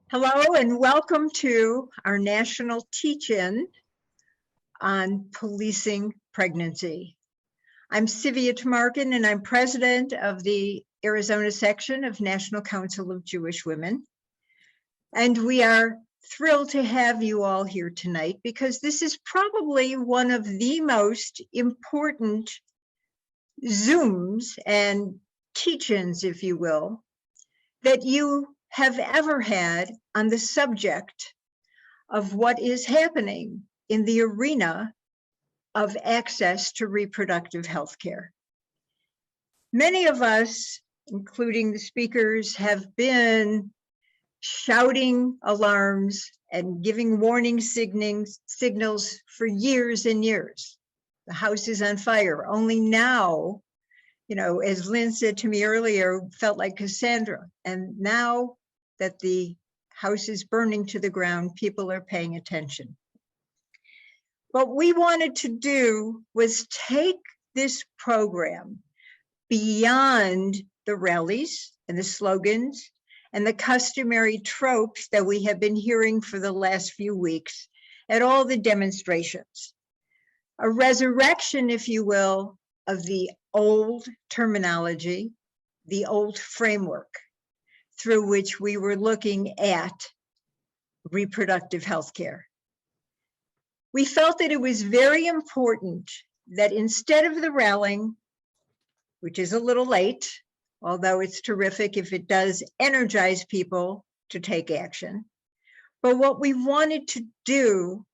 Hello and welcome to our national teach-in on policing pregnancy. I'm Sivia Tamarkin and I'm president of the Arizona section of National Council of Jewish Women. And we are thrilled to have you all here tonight because this is probably one of the most important Zooms and teach-ins, if you will, that you have ever had on the subject of what is happening in the arena of access to reproductive health care. Many of us, including the speakers, have been shouting alarms and giving warning signals for years and years. The house is on fire. Only now, as Lynn said to me earlier, felt like Cassandra. And now that the house is burning to the ground, people are paying attention. What we wanted to do was take this program beyond the rallies and the slogans and the customary tropes that we have been hearing for the last few weeks at all the demonstrations. A resurrection, if you will, of the old terminology, the old framework through which we were looking at reproductive health care. We felt that it was very important that instead of the rallying, which is a little late, although it's terrific if it does energize people to take action, but what we wanted to do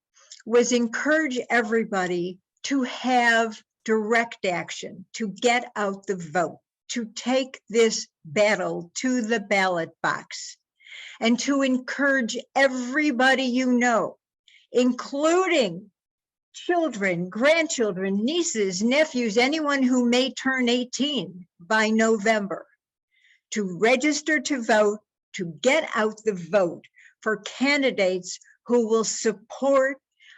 was encourage everybody to have direct action, to get out the vote, to take this battle to the ballot box, and to encourage everybody you know, including children, grandchildren, nieces, nephews, anyone who may turn 18 by November, to register to vote, to get out the vote for candidates who will support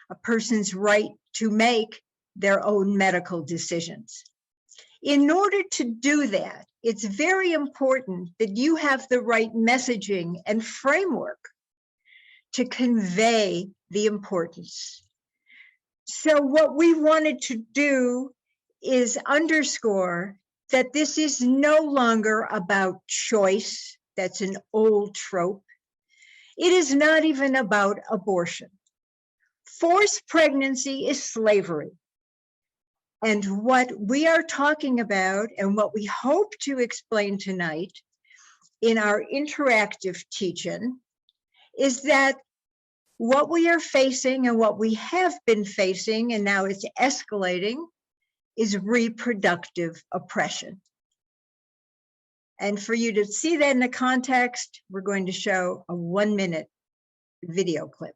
a person's right to make their own medical decisions. In order to do that, it's very important that you have the right messaging and framework to convey the importance. So what we wanted to do is underscore that this is no longer about choice. That's an old trope. It is not even about abortion. Forced pregnancy is slavery. And what we are talking about and what we hope to explain tonight in our interactive teach-in is that what we are facing and what we have been facing, and now it's escalating, is reproductive oppression. And for you to see that in the context, we're going to show a 1-minute video clip.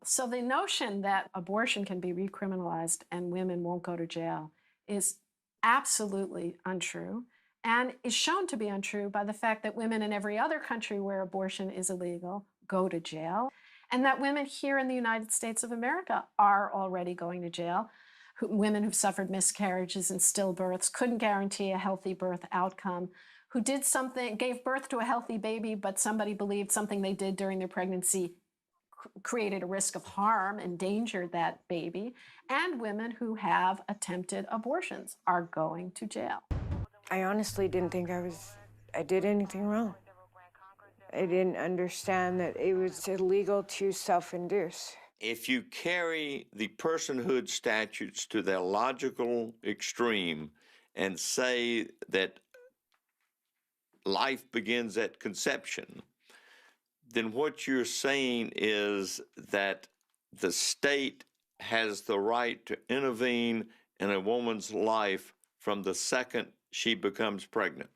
So the notion that abortion can be recriminalized and women won't go to jail is absolutely untrue and is shown to be untrue by the fact that women in every other country where abortion is illegal go to jail, and that women here in the United States of America are already going to jail. Women who've suffered miscarriages and stillbirths, couldn't guarantee a healthy birth outcome, who did something, gave birth to a healthy baby, but somebody believed something they did during their pregnancy created a risk of harm, endangered that baby, and women who have attempted abortions are going to jail. I honestly didn't think I did anything wrong. I didn't understand that it was illegal to self-induce. If you carry the personhood statutes to their logical extreme and say that life begins at conception, then what you're saying is that the state has the right to intervene in a woman's life from the second she becomes pregnant.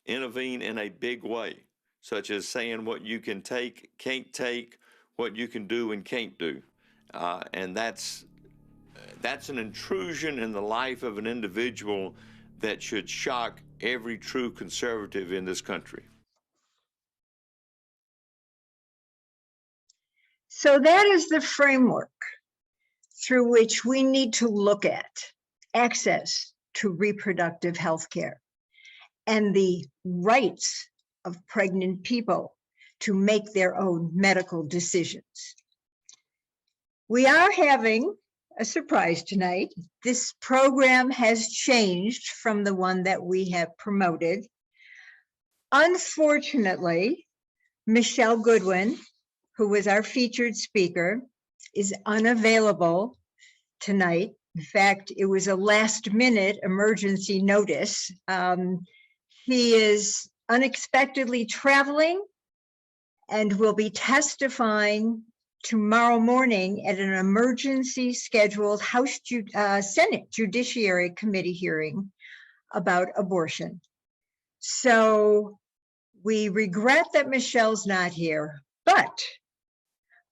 Intervene in a big way, such as saying what you can take, can't take, what you can do and can't do. And that's an intrusion in the life of an individual that should shock every true conservative in this country. So that is the framework through which we need to look at access to reproductive health care. and the rights of pregnant people to make their own medical decisions. We are having a surprise tonight. This program has changed from the one that we have promoted. Unfortunately, Michelle Goodwin, who was our featured speaker, is unavailable tonight. In fact, it was a last-minute emergency notice. He is unexpectedly traveling and will be testifying tomorrow morning at an emergency scheduled Senate Judiciary Committee hearing about abortion. So we regret that Michelle's not here, but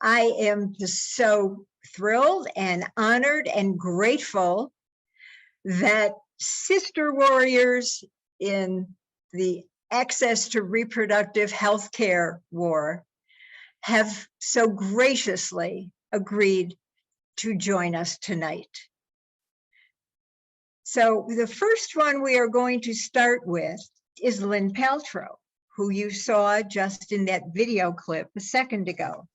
I am just so thrilled and honored and grateful that sister warriors in the access to reproductive health care war have so graciously agreed to join us tonight. So the first one we are going to start with is Lynn Paltrow, who you saw just in that video clip a second ago.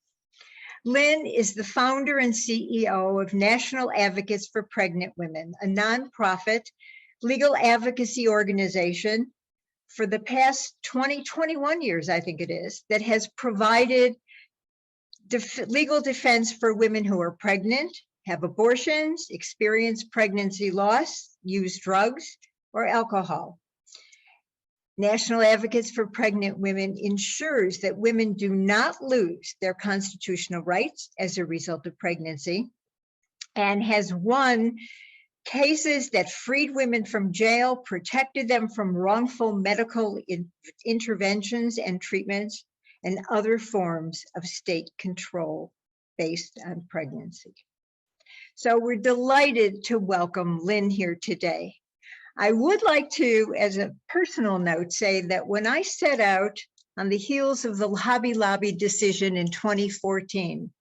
Lynn is the founder and CEO of National Advocates for Pregnant Women, a nonprofit legal advocacy organization for the past 21 years, I think it is, that has provided legal defense for women who are pregnant, have abortions, experience pregnancy loss, use drugs or alcohol. National Advocates for Pregnant Women ensures that women do not lose their constitutional rights as a result of pregnancy, and has won cases that freed women from jail, protected them from wrongful medical interventions and treatments, and other forms of state control based on pregnancy. So we're delighted to welcome Lynn here today. I would like to, as a personal note, say that when I set out on the heels of the Hobby Lobby decision in 2014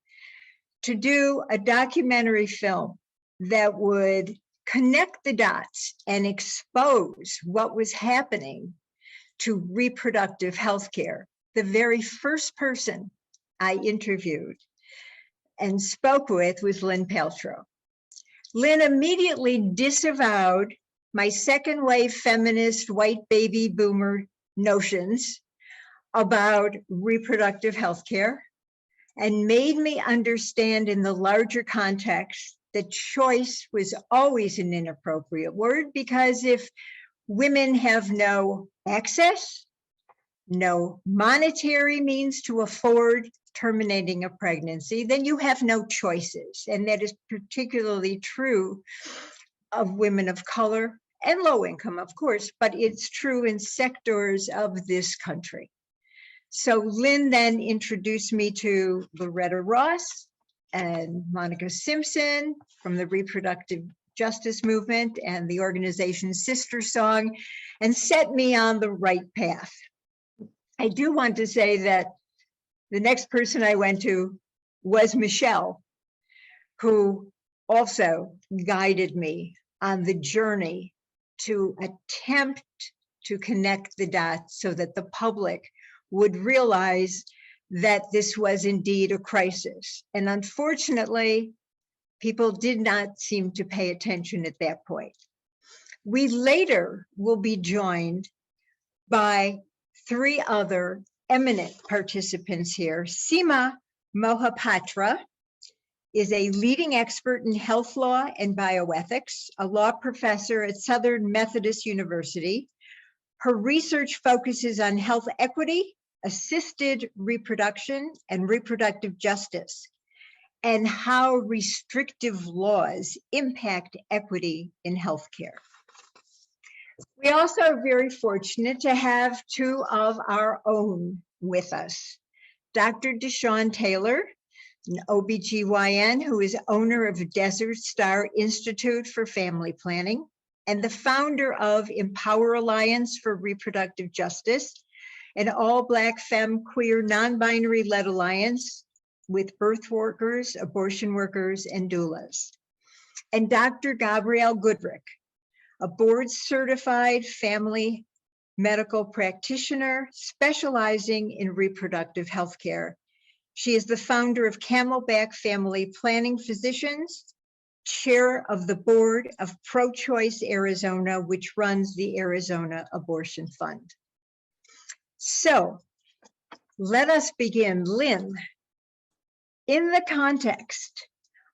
to do a documentary film that would connect the dots and expose what was happening to reproductive health care, the very first person I interviewed and spoke with was Lynn Paltrow. Lynn immediately disavowed my second wave feminist white baby boomer notions about reproductive health care and made me understand in the larger context that choice was always an inappropriate word, because if women have no access, no monetary means to afford terminating a pregnancy, then you have no choices. And that is particularly true of women of color and low income, of course, but it's true in sectors of this country. So Lynn then introduced me to Loretta Ross and Monica Simpson from the reproductive justice movement and the organization Sister Song, and set me on the right path. I do want to say that the next person I went to was Michelle, who also guided me on the journey to attempt to connect the dots so that the public would realize that this was indeed a crisis. And unfortunately, people did not seem to pay attention at that point. We later will be joined by three other eminent participants here. Seema Mohapatra is a leading expert in health law and bioethics, a law professor at Southern Methodist University. Her research focuses on health equity, assisted reproduction, and reproductive justice, and how restrictive laws impact equity in healthcare. We also are very fortunate to have two of our own with us. Dr. Deshawn Taylor, an OBGYN who is owner of Desert Star Institute for Family Planning and the founder of Empower Alliance for Reproductive Justice, an all-Black femme queer non-binary led alliance with birth workers, abortion workers, and doulas. And Dr. Gabrielle Goodrick, a board-certified family medical practitioner specializing in reproductive health care. She is the founder of Camelback Family Planning Physicians, chair of the board of Pro-Choice Arizona, which runs the Arizona Abortion Fund. So let us begin. Lynn, in the context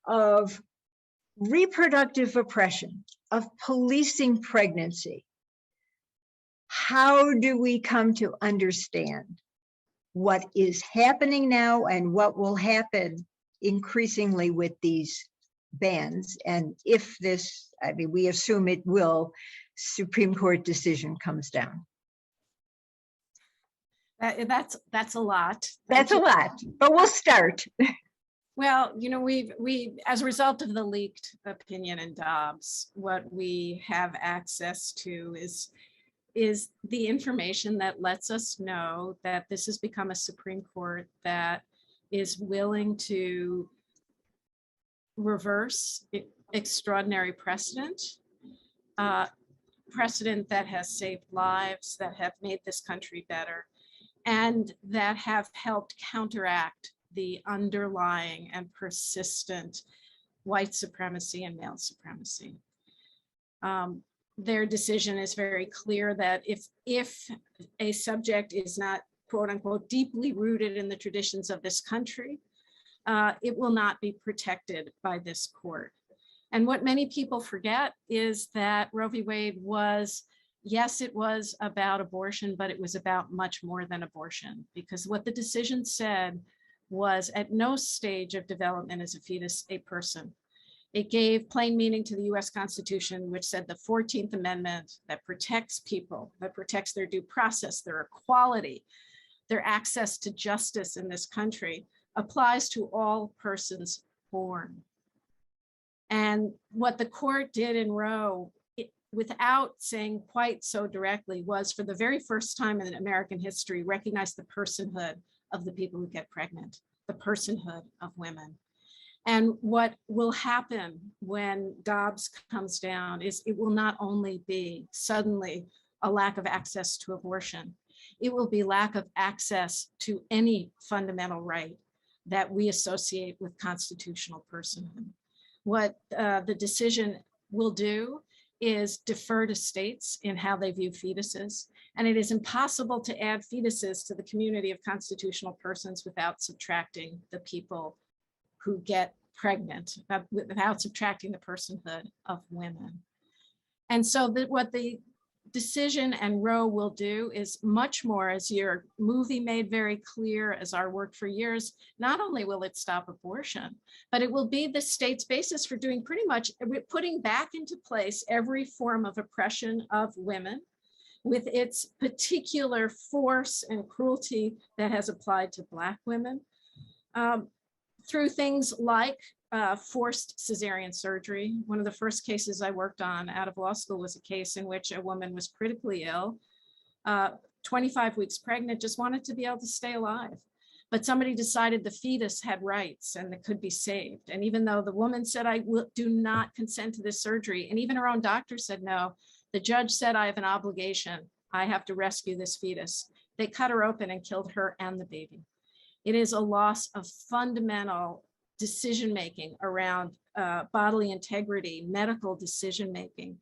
of reproductive oppression, of policing pregnancy, how do we come to understand what is happening now and what will happen increasingly with these bans? And if this, I mean, we assume it will, Supreme Court decision comes down. That's a lot. That's a lot, but we'll start. Well, you know, we as a result of the leaked opinion in Dobbs, what we have access to is the information that lets us know that this has become a Supreme Court that is willing to reverse extraordinary precedent, precedent that has saved lives, that have made this country better, and that have helped counteract the underlying and persistent white supremacy and male supremacy. Their decision is very clear that if a subject is not, quote unquote, deeply rooted in the traditions of this country, it will not be protected by this court. And what many people forget is that Roe v. Wade was, yes, it was about abortion, but it was about much more than abortion, because what the decision said was at no stage of development is a fetus a person. It gave plain meaning to the US Constitution, which said the 14th Amendment that protects people, that protects their due process, their equality, their access to justice in this country, applies to all persons born. And what the court did in Roe, without saying quite so directly, was for the very first time in American history, recognize the personhood of the people who get pregnant, the personhood of women. And what will happen when Dobbs comes down is it will not only be suddenly a lack of access to abortion, it will be lack of access to any fundamental right that we associate with constitutional personhood. What the decision will do is defer to states in how they view fetuses. And it is impossible to add fetuses to the community of constitutional persons without subtracting the people who get pregnant, without subtracting the personhood of women. And so what the decision and Roe will do is much more, as your movie made very clear, as our work for years, not only will it stop abortion, but it will be the state's basis for doing pretty much, putting back into place every form of oppression of women with its particular force and cruelty that has applied to Black women, through things like forced cesarean surgery. One of the first cases I worked on out of law school was a case in which a woman was critically ill, 25 weeks pregnant, just wanted to be able to stay alive. But somebody decided the fetus had rights and it could be saved. And even though the woman said, I do not consent to this surgery, and even her own doctor said no, the judge said, I have an obligation. I have to rescue this fetus. They cut her open and killed her and the baby. It is a loss of fundamental decision-making around bodily integrity, medical decision-making.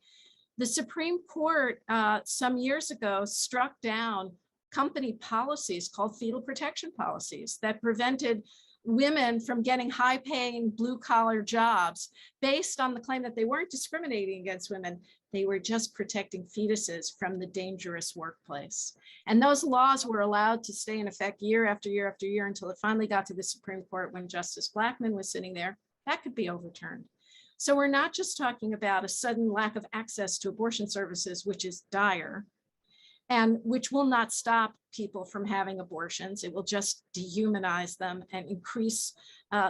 The Supreme Court some years ago struck down company policies called fetal protection policies that prevented women from getting high-paying blue-collar jobs based on the claim that they weren't discriminating against women. They were just protecting fetuses from the dangerous workplace. And those laws were allowed to stay in effect year after year after year until it finally got to the Supreme Court when Justice Blackmun was sitting there. That could be overturned. So we're not just talking about a sudden lack of access to abortion services, which is dire, and which will not stop people from having abortions. It will just dehumanize them and increase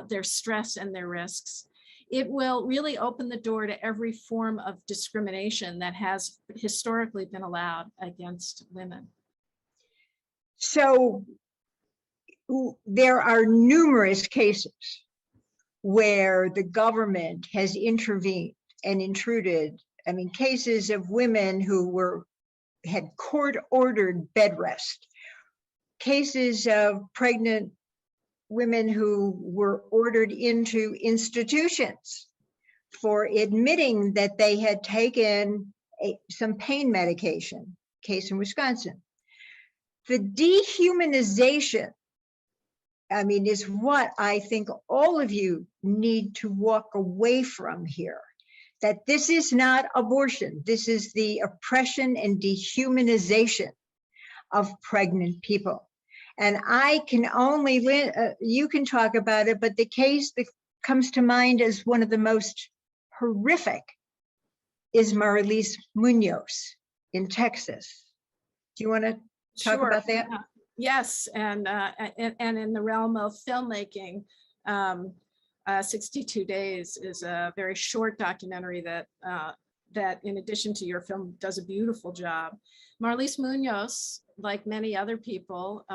their stress and their risks. It will really open the door to every form of discrimination that has historically been allowed against women. So there are numerous cases where the government has intervened and intruded. I mean, cases of women who were had court-ordered bed rest. Cases of pregnant women who were ordered into institutions for admitting that they had taken some pain medication, case in Wisconsin. The dehumanization, I mean, is what I think all of you need to walk away from here. That this is not abortion. This is the oppression and dehumanization of pregnant people. And I can only, you can talk about it, but the case that comes to mind as one of the most horrific is Marlise Munoz in Texas. Do you want to talk Sure. about that? Yes, and in the realm of filmmaking, 62 Days is a very short documentary that that, in addition to your film, does a beautiful job. Marlise Munoz, like many other people,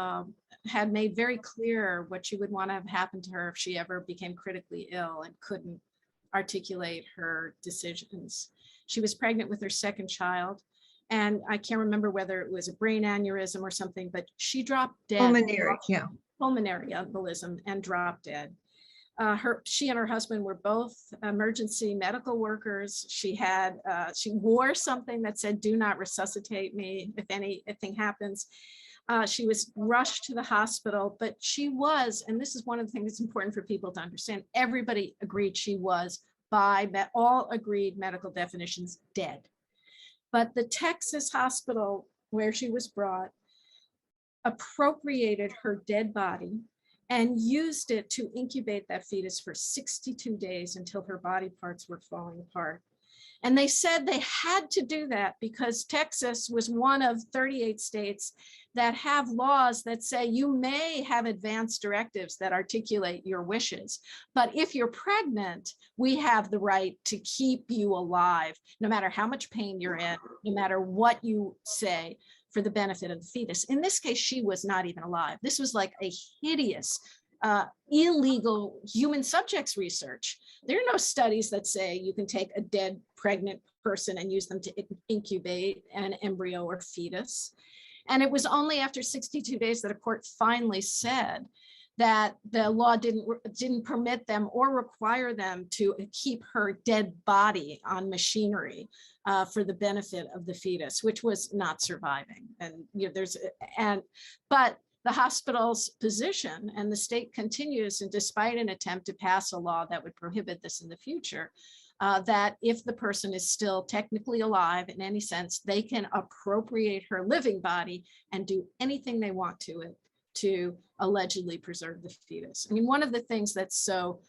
had made very clear what she would want to have happened to her if she ever became critically ill and couldn't articulate her decisions. She was pregnant with her second child, and I can't remember whether it was a brain aneurysm or something, but she dropped dead. Pulmonary, yeah. Pulmonary embolism, and dropped dead. She and her husband were both emergency medical workers. She wore something that said, "Do not resuscitate me if anything happens." She was rushed to the hospital, but she was, and this is one of the things that's important for people to understand, everybody agreed she was, by all agreed medical definitions, dead. But the Texas hospital where she was brought appropriated her dead body and used it to incubate that fetus for 62 days until her body parts were falling apart. And they said they had to do that because Texas was one of 38 states that have laws that say you may have advance directives that articulate your wishes, but if you're pregnant, we have the right to keep you alive, no matter how much pain you're in, no matter what you say, for the benefit of the fetus. In this case, she was not even alive. This was like a hideous, illegal human subjects research. There are no studies that say you can take a dead pregnant person and use them to incubate an embryo or fetus. And it was only after 62 days that a court finally said that the law didn't permit them or require them to keep her dead body on machinery for the benefit of the fetus, which was not surviving. And but the hospital's position, and the state continues, and despite an attempt to pass a law that would prohibit this in the future, that if the person is still technically alive in any sense, they can appropriate her living body and do anything they want to it to allegedly preserve the fetus. I mean, one of the things that's so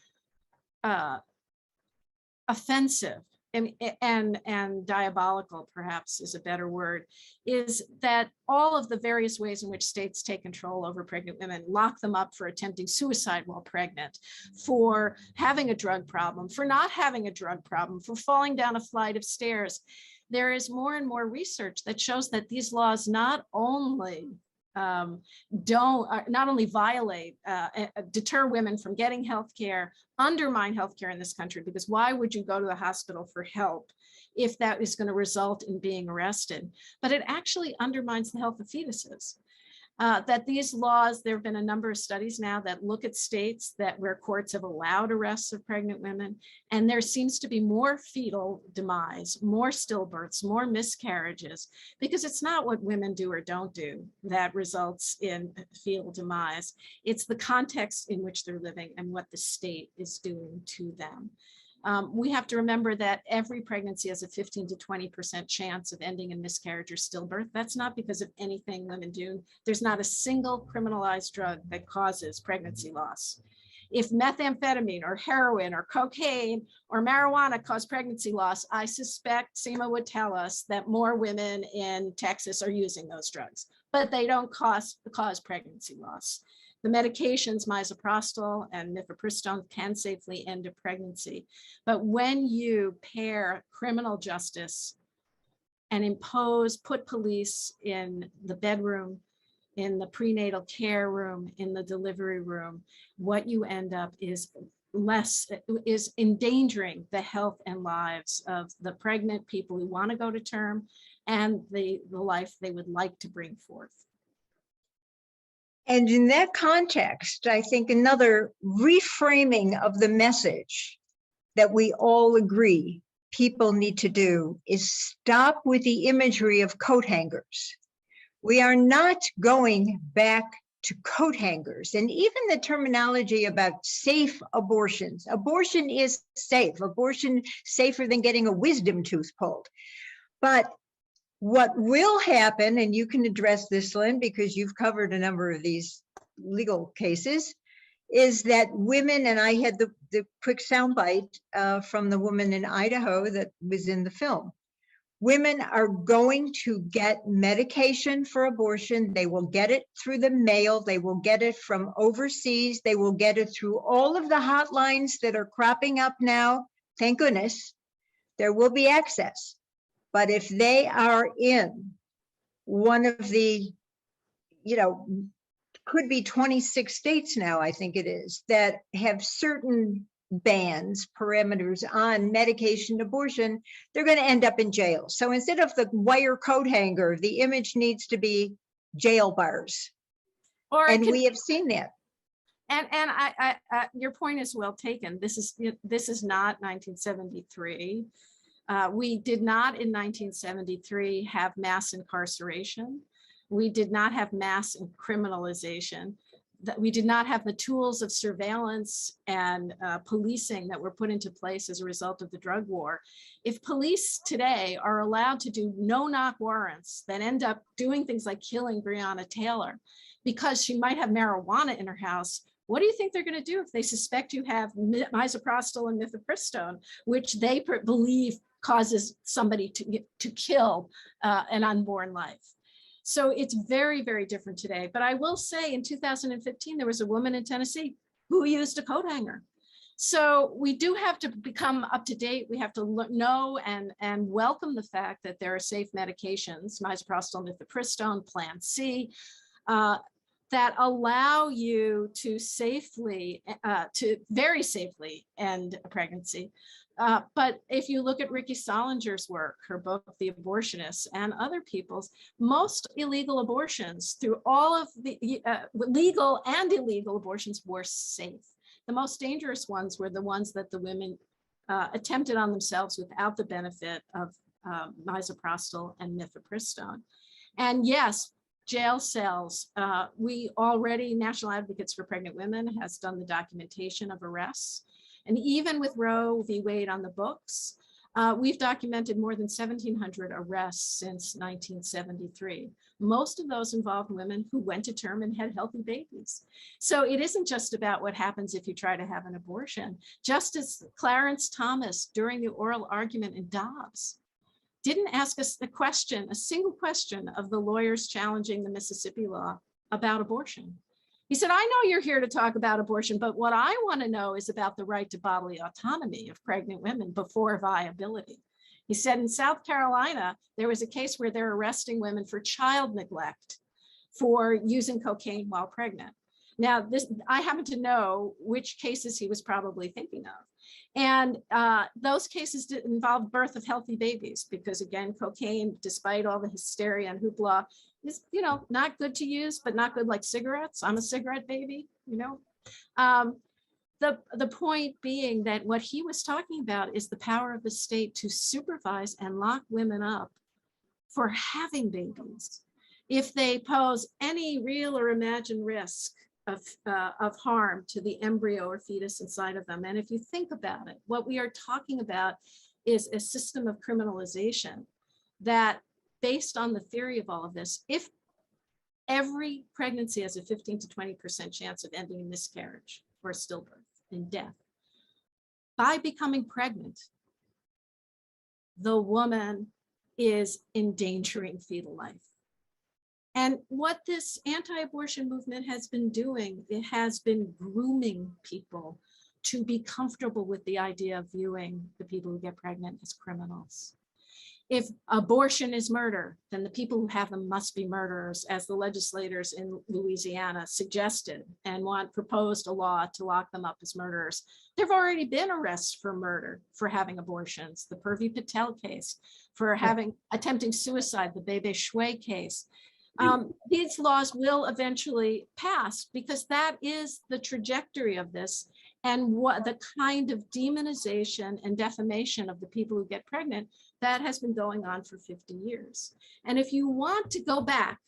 offensive and diabolical, perhaps is a better word, is that all of the various ways in which states take control over pregnant women, lock them up for attempting suicide while pregnant, for having a drug problem, for not having a drug problem, for falling down a flight of stairs. There is more and more research that shows that these laws not only violate, deter women from getting health care, undermine healthcare in this country, because why would you go to the hospital for help if that is going to result in being arrested? But it actually undermines the health of fetuses. That these laws, there have been a number of studies now that look at states where courts have allowed arrests of pregnant women, and there seems to be more fetal demise, more stillbirths, more miscarriages, because it's not what women do or don't do that results in fetal demise. It's the context in which they're living and what the state is doing to them. We have to remember that every pregnancy has a 15 to 20% chance of ending in miscarriage or stillbirth. That's not because of anything women do. There's not a single criminalized drug that causes pregnancy loss. If methamphetamine or heroin or cocaine or marijuana cause pregnancy loss, I suspect Seema would tell us that more women in Texas are using those drugs, but they don't cause pregnancy loss. The medications, misoprostol and mifepristone, can safely end a pregnancy. But when you pair criminal justice and put police in the bedroom, in the prenatal care room, in the delivery room, what you end up is endangering the health and lives of the pregnant people who want to go to term, and the life they would like to bring forth. And in that context, I think another reframing of the message that we all agree people need to do is stop with the imagery of coat hangers. We are not going back to coat hangers. And even the terminology about safe abortions. Abortion is safe. Abortion safer than getting a wisdom tooth pulled. But what will happen, and you can address this, Lynn, because you've covered a number of these legal cases, is that women, and I had the quick soundbite from the woman in Idaho that was in the film. Women are going to get medication for abortion. They will get it through the mail. They will get it from overseas. They will get it through all of the hotlines that are cropping up now. Thank goodness, there will be access. But if they are in one of the, could be 26 states now, I think it is, that have certain bans, parameters on medication abortion, they're going to end up in jail. So instead of the wire coat hanger, the image needs to be jail bars. And we have seen that. And I your point is well taken. This is not 1973. We did not in 1973 have mass incarceration. We did not have mass criminalization. That we did not have the tools of surveillance and policing that were put into place as a result of the drug war. If police today are allowed to do no-knock warrants that end up doing things like killing Breonna Taylor because she might have marijuana in her house, what do you think they're going to do if they suspect you have misoprostol and mifepristone, which they believe causes somebody to kill an unborn life? So it's very, very different today. But I will say in 2015, there was a woman in Tennessee who used a coat hanger. So we do have to become up to date. We have to know and welcome the fact that there are safe medications, misoprostol, mifepristone, Plan C, that allow you to very safely end a pregnancy. But if you look at Ricky Sollinger's work, her book, The Abortionist, and other people's, most illegal abortions through all of the legal and illegal abortions were safe. The most dangerous ones were the ones that the women attempted on themselves without the benefit of misoprostol and mifepristone. And yes, jail cells. We already, National Advocates for Pregnant Women has done the documentation of arrests. And even with Roe v. Wade on the books, we've documented more than 1,700 arrests since 1973. Most of those involved women who went to term and had healthy babies. So it isn't just about what happens if you try to have an abortion. Justice Clarence Thomas, during the oral argument in Dobbs, didn't ask us a single question of the lawyers challenging the Mississippi law about abortion. He said, I know you're here to talk about abortion, but what I want to know is about the right to bodily autonomy of pregnant women before viability. He said in South Carolina, there was a case where they're arresting women for child neglect for using cocaine while pregnant. Now, I happen to know which cases he was probably thinking of. And those cases involve birth of healthy babies because, again, cocaine, despite all the hysteria and hoopla, is, not good to use, but not good like cigarettes. I'm a cigarette baby, The point being that what he was talking about is the power of the state to supervise and lock women up for having babies if they pose any real or imagined risk of harm to the embryo or fetus inside of them. And if you think about it, what we are talking about is a system of criminalization that, based on the theory of all of this, if every pregnancy has a 15 to 20% chance of ending in miscarriage or stillbirth and death, by becoming pregnant, the woman is endangering fetal life. And what this anti-abortion movement has been doing, it has been grooming people to be comfortable with the idea of viewing the people who get pregnant as criminals. If abortion is murder, then the people who have them must be murderers, as the legislators in Louisiana suggested and proposed a law to lock them up as murderers. There have already been arrests for murder for having abortions. The Purvi Patel case, for attempting suicide, the Bebe Shwe case. These laws will eventually pass because that is the trajectory of this, and what the kind of demonization and defamation of the people who get pregnant that has been going on for 50 years. And if you want to go back,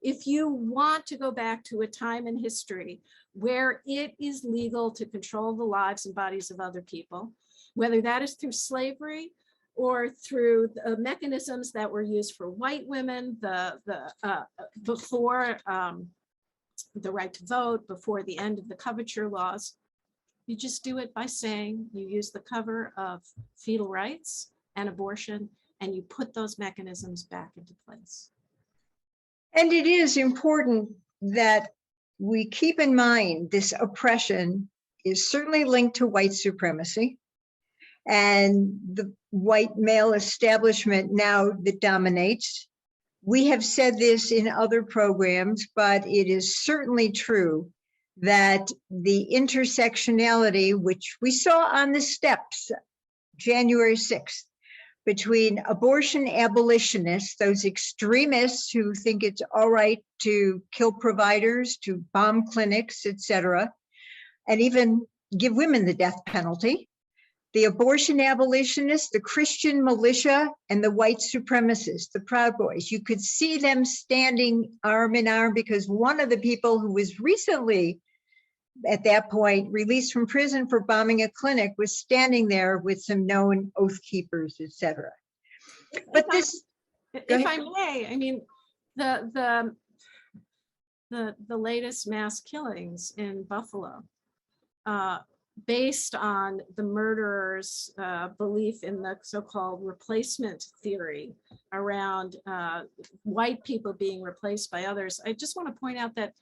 to a time in history where it is legal to control the lives and bodies of other people, whether that is through slavery or through the mechanisms that were used for white women, before the right to vote, before the end of the coverture laws, you just do it by saying you use the cover of fetal rights and abortion, and you put those mechanisms back into place. And it is important that we keep in mind this oppression is certainly linked to white supremacy and the white male establishment now that dominates. We have said this in other programs, but it is certainly true that the intersectionality, which we saw on the steps January 6th, between abortion abolitionists, those extremists who think it's all right to kill providers, to bomb clinics, etc., and even give women the death penalty, the abortion abolitionists, the Christian militia, and the white supremacists, the Proud Boys. You could see them standing arm in arm because one of the people who was recently, at that point, released from prison for bombing a clinic was standing there with some known oath keepers, etc. But this, if I may, I mean, the latest mass killings in Buffalo, based on the murderers' belief in the so-called replacement theory around white people being replaced by others. I just want to point out that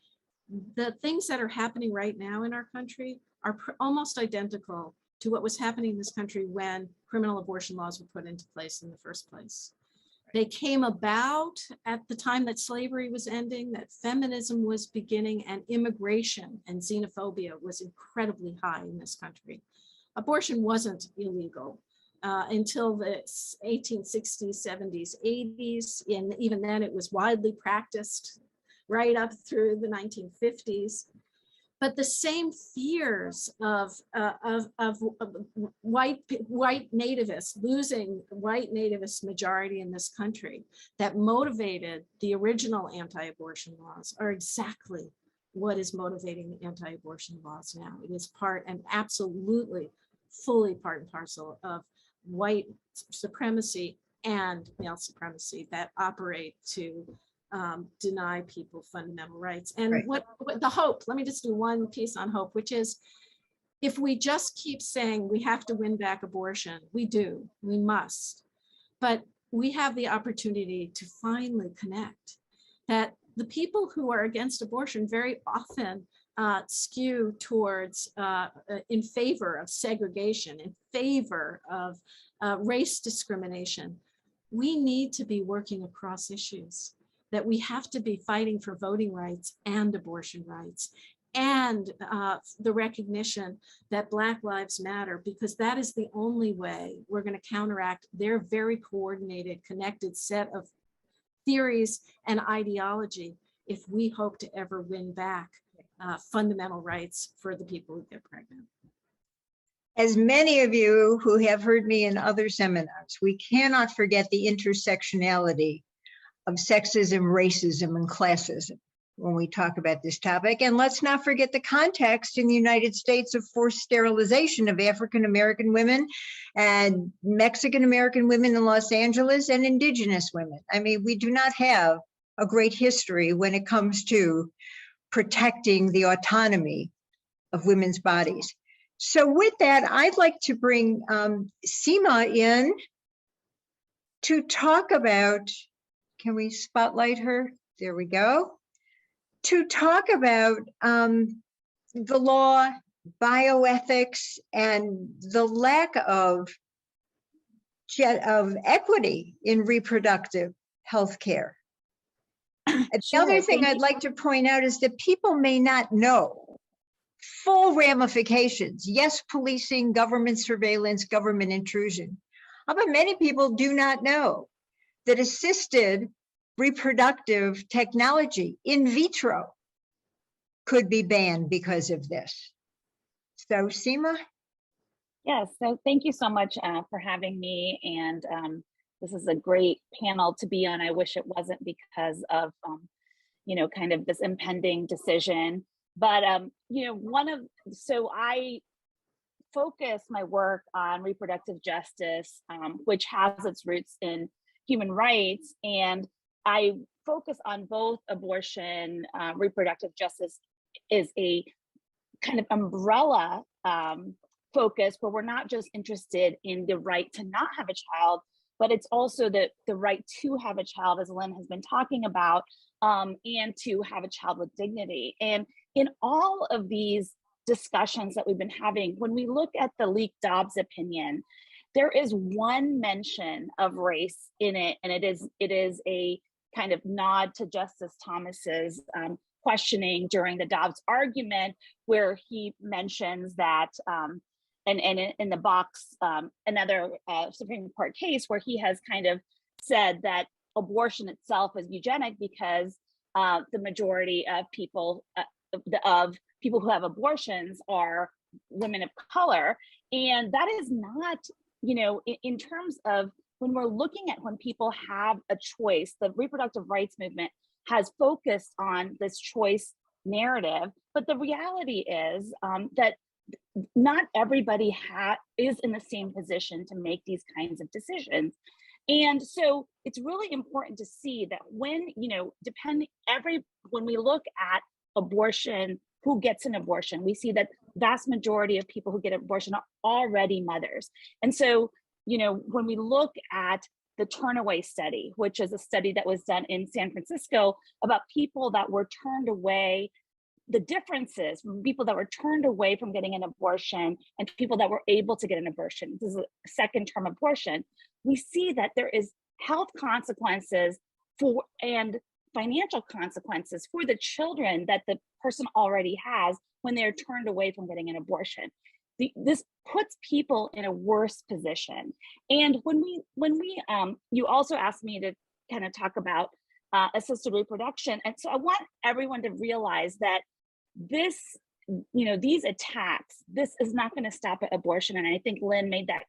the things that are happening right now in our country are almost identical to what was happening in this country when criminal abortion laws were put into place in the first place. They came about at the time that slavery was ending, that feminism was beginning, and immigration and xenophobia was incredibly high in this country. Abortion wasn't illegal until the 1860s, 70s, 80s, and even then it was widely practiced right up through the 1950s. But the same fears of white nativists, losing white nativist majority in this country, that motivated the original anti-abortion laws are exactly what is motivating the anti-abortion laws now. It is part and absolutely fully part and parcel of white supremacy and male supremacy that operate to deny people fundamental rights. And Right. what the hope, let me just do one piece on hope, which is if we just keep saying we have to win back abortion, we do, we must, but we have the opportunity to finally connect that the people who are against abortion very often skew towards in favor of segregation, in favor of race discrimination. We need to be working across issues, that we have to be fighting for voting rights and abortion rights and the recognition that Black Lives Matter, because that is the only way we're going to counteract their very coordinated, connected set of theories and ideology if we hope to ever win back fundamental rights for the people who get pregnant. as many of you who have heard me in other seminars, we cannot forget the intersectionality of sexism, racism, and classism when we talk about this topic. And let's not forget the context in the United States of forced sterilization of African-American women and Mexican-American women in Los Angeles and Indigenous women. I mean, we do not have a great history when it comes to protecting the autonomy of women's bodies. So with that, I'd like to bring Seema in to talk about, can we spotlight her? There we go. To talk about the law, bioethics, and the lack of of equity in reproductive health care. The other thing I'd like to point out is that people may not know full ramifications. Yes, policing, government surveillance, government intrusion. But many people do not know that assisted reproductive technology in vitro could be banned because of this. So, Seema? Yes, so thank you so much for having me. And this is a great panel to be on. I wish it wasn't because of, kind of this impending decision. But, so I focus my work on reproductive justice, which has its roots in human rights. And I focus on both abortion, reproductive justice is a kind of umbrella focus where we're not just interested in the right to not have a child, but it's also the right to have a child, as Lynn has been talking about, and to have a child with dignity. And in all of these discussions that we've been having, when we look at the leaked Dobbs opinion, there is one mention of race in it, and it is a kind of nod to Justice Thomas's questioning during the Dobbs argument, where he mentions that, and in the box, another Supreme Court case where he has kind of said that abortion itself is eugenic because the majority of people who have abortions are women of color. And that is not, in terms of when we're looking at when people have a choice, the reproductive rights movement has focused on this choice narrative. But the reality is that not everybody is in the same position to make these kinds of decisions. And so it's really important to see that when, when we look at abortion, who gets an abortion, we see that vast majority of people who get abortion are already mothers. And so, when we look at the Turnaway study, which is a study that was done in San Francisco about people that were turned away, the differences from people that were turned away from getting an abortion and people that were able to get an abortion, this is a second term abortion, we see that there is health consequences and financial consequences for the children that the person already has when they're turned away from getting an abortion. This puts people in a worse position. And when we you also asked me to kind of talk about assisted reproduction. And so I want everyone to realize that this, these attacks, this is not going to stop at abortion. And I think Lynn made that,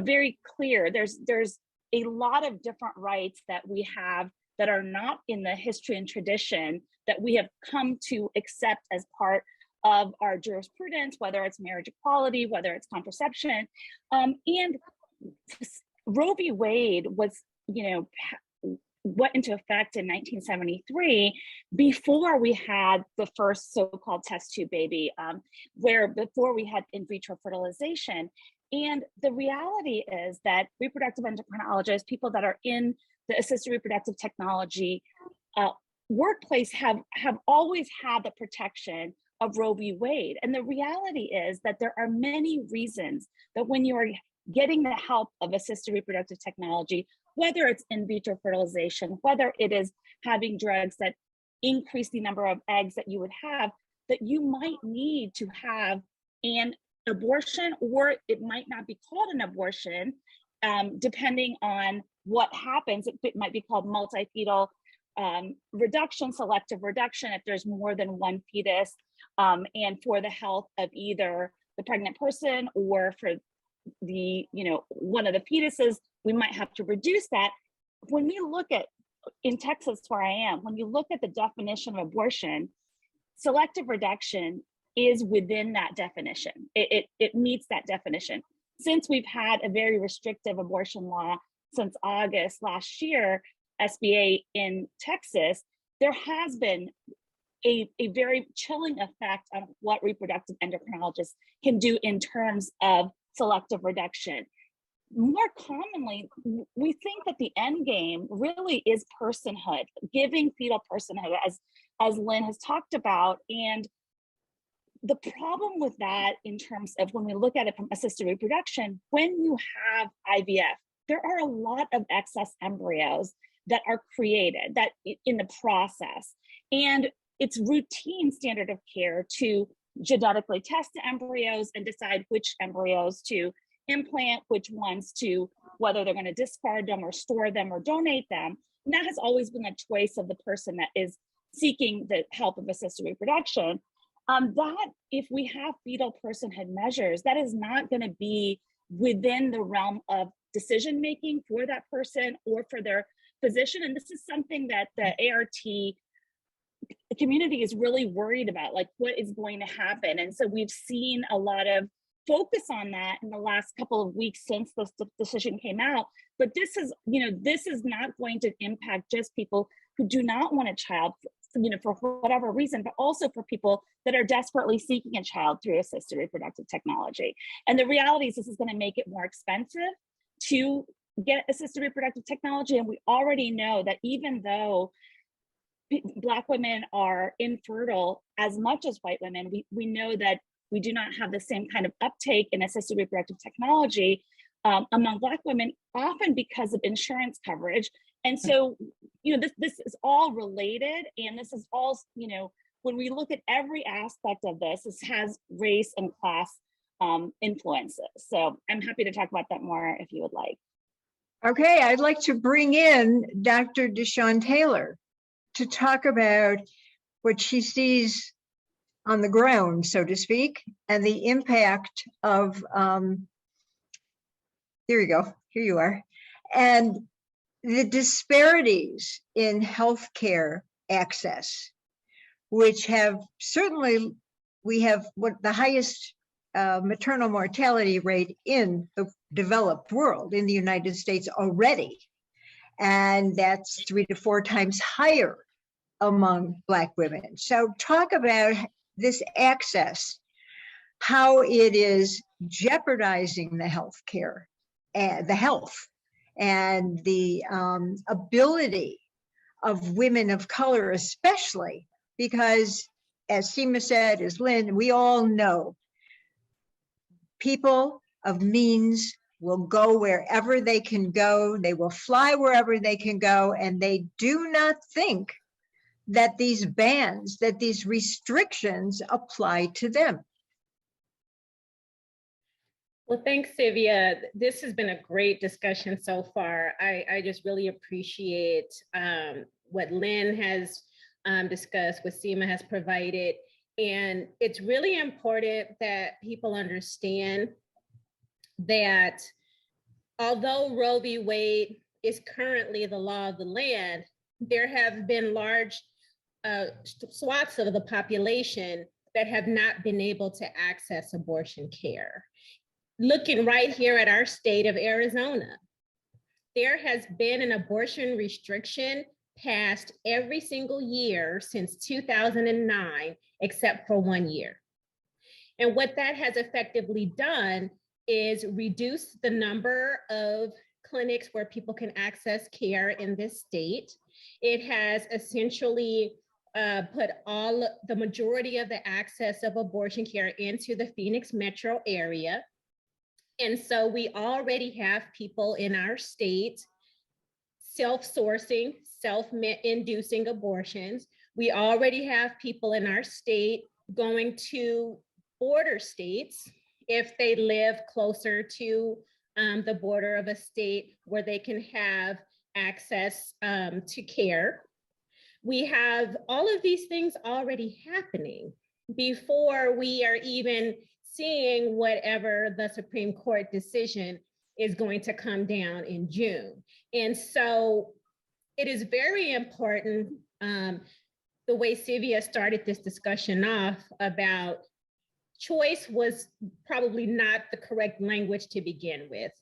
very clear. There's a lot of different rights that we have that are not in the history and tradition that we have come to accept as part of our jurisprudence, whether it's marriage equality, whether it's contraception. And Roe v. Wade was, went into effect in 1973 before we had the first so-called test tube baby, before we had in vitro fertilization. And the reality is that reproductive endocrinologists, people that are in the assisted reproductive technology workplace have always had the protection of Roe v. Wade. And the reality is that there are many reasons that when you are getting the help of assisted reproductive technology, whether it's in vitro fertilization, whether it is having drugs that increase the number of eggs that you would have, that you might need to have an abortion, or it might not be called an abortion, depending on what happens. It might be called multifetal reduction, selective reduction, if there's more than one fetus, and for the health of either the pregnant person or for the, one of the fetuses, we might have to reduce that. When we look at, in Texas where I am, when you look at the definition of abortion, selective reduction is within that definition. It meets that definition. Since we've had a very restrictive abortion law since August last year, SBA in Texas, there has been a very chilling effect on what reproductive endocrinologists can do in terms of selective reduction. More commonly, we think that the end game really is personhood, giving fetal personhood, as Lynn has talked about. And the problem with that in terms of when we look at it from assisted reproduction, when you have IVF, there are a lot of excess embryos that are created that in the process. And it's routine standard of care to genetically test the embryos and decide which embryos to implant, which ones to, whether they're going to discard them or store them or donate them. And that has always been the choice of the person that is seeking the help of assisted reproduction. That if we have fetal personhood measures, that is not going to be within the realm of decision making for that person or for their physician. And this is something that the ART community is really worried about, like what is going to happen. And so we've seen a lot of focus on that in the last couple of weeks since this decision came out. But this is, this is not going to impact just people who do not want a child, for whatever reason, but also for people that are desperately seeking a child through assisted reproductive technology. And the reality is this is going to make it more expensive to get assisted reproductive technology. And we already know that even though Black women are infertile as much as white women, we know that we do not have the same kind of uptake in assisted reproductive technology among Black women, often because of insurance coverage. And so, this is all related, and this is all, when we look at every aspect of this, this has race and class influences. So I'm happy to talk about that more if you would like. Okay, I'd like to bring in Dr. Deshawn Taylor to talk about what she sees on the ground, so to speak, and the impact of, here you go, here you are, and the disparities in healthcare access, which have certainly, we have the highest maternal mortality rate in the developed world, in the United States already. And that's 3 to 4 times higher among Black women. So talk about this access, how it is jeopardizing the healthcare, the health, and the ability of women of color, especially because, as Seema said, as Lynn, we all know people of means will go wherever they can go. They will fly wherever they can go, and they do not think that these bans, that these restrictions apply to them. Well, thanks, Sylvia. This has been a great discussion so far. I just really appreciate what Lynn has discussed, what Seema has provided. And it's really important that people understand that although Roe v. Wade is currently the law of the land, there have been large swaths of the population that have not been able to access abortion care. Looking right here at our state of Arizona, there has been an abortion restriction passed every single year since 2009, except for 1 year. And what that has effectively done is reduce the number of clinics where people can access care in this state. It has essentially put the majority of the access of abortion care into the Phoenix metro area. And so we already have people in our state self-sourcing, self-inducing abortions. We already have people in our state going to border states if they live closer to the border of a state where they can have access to care. We have all of these things already happening before we are even seeing whatever the Supreme Court decision is going to come down in June. And so it is very important, the way Sylvia started this discussion off about choice was probably not the correct language to begin with,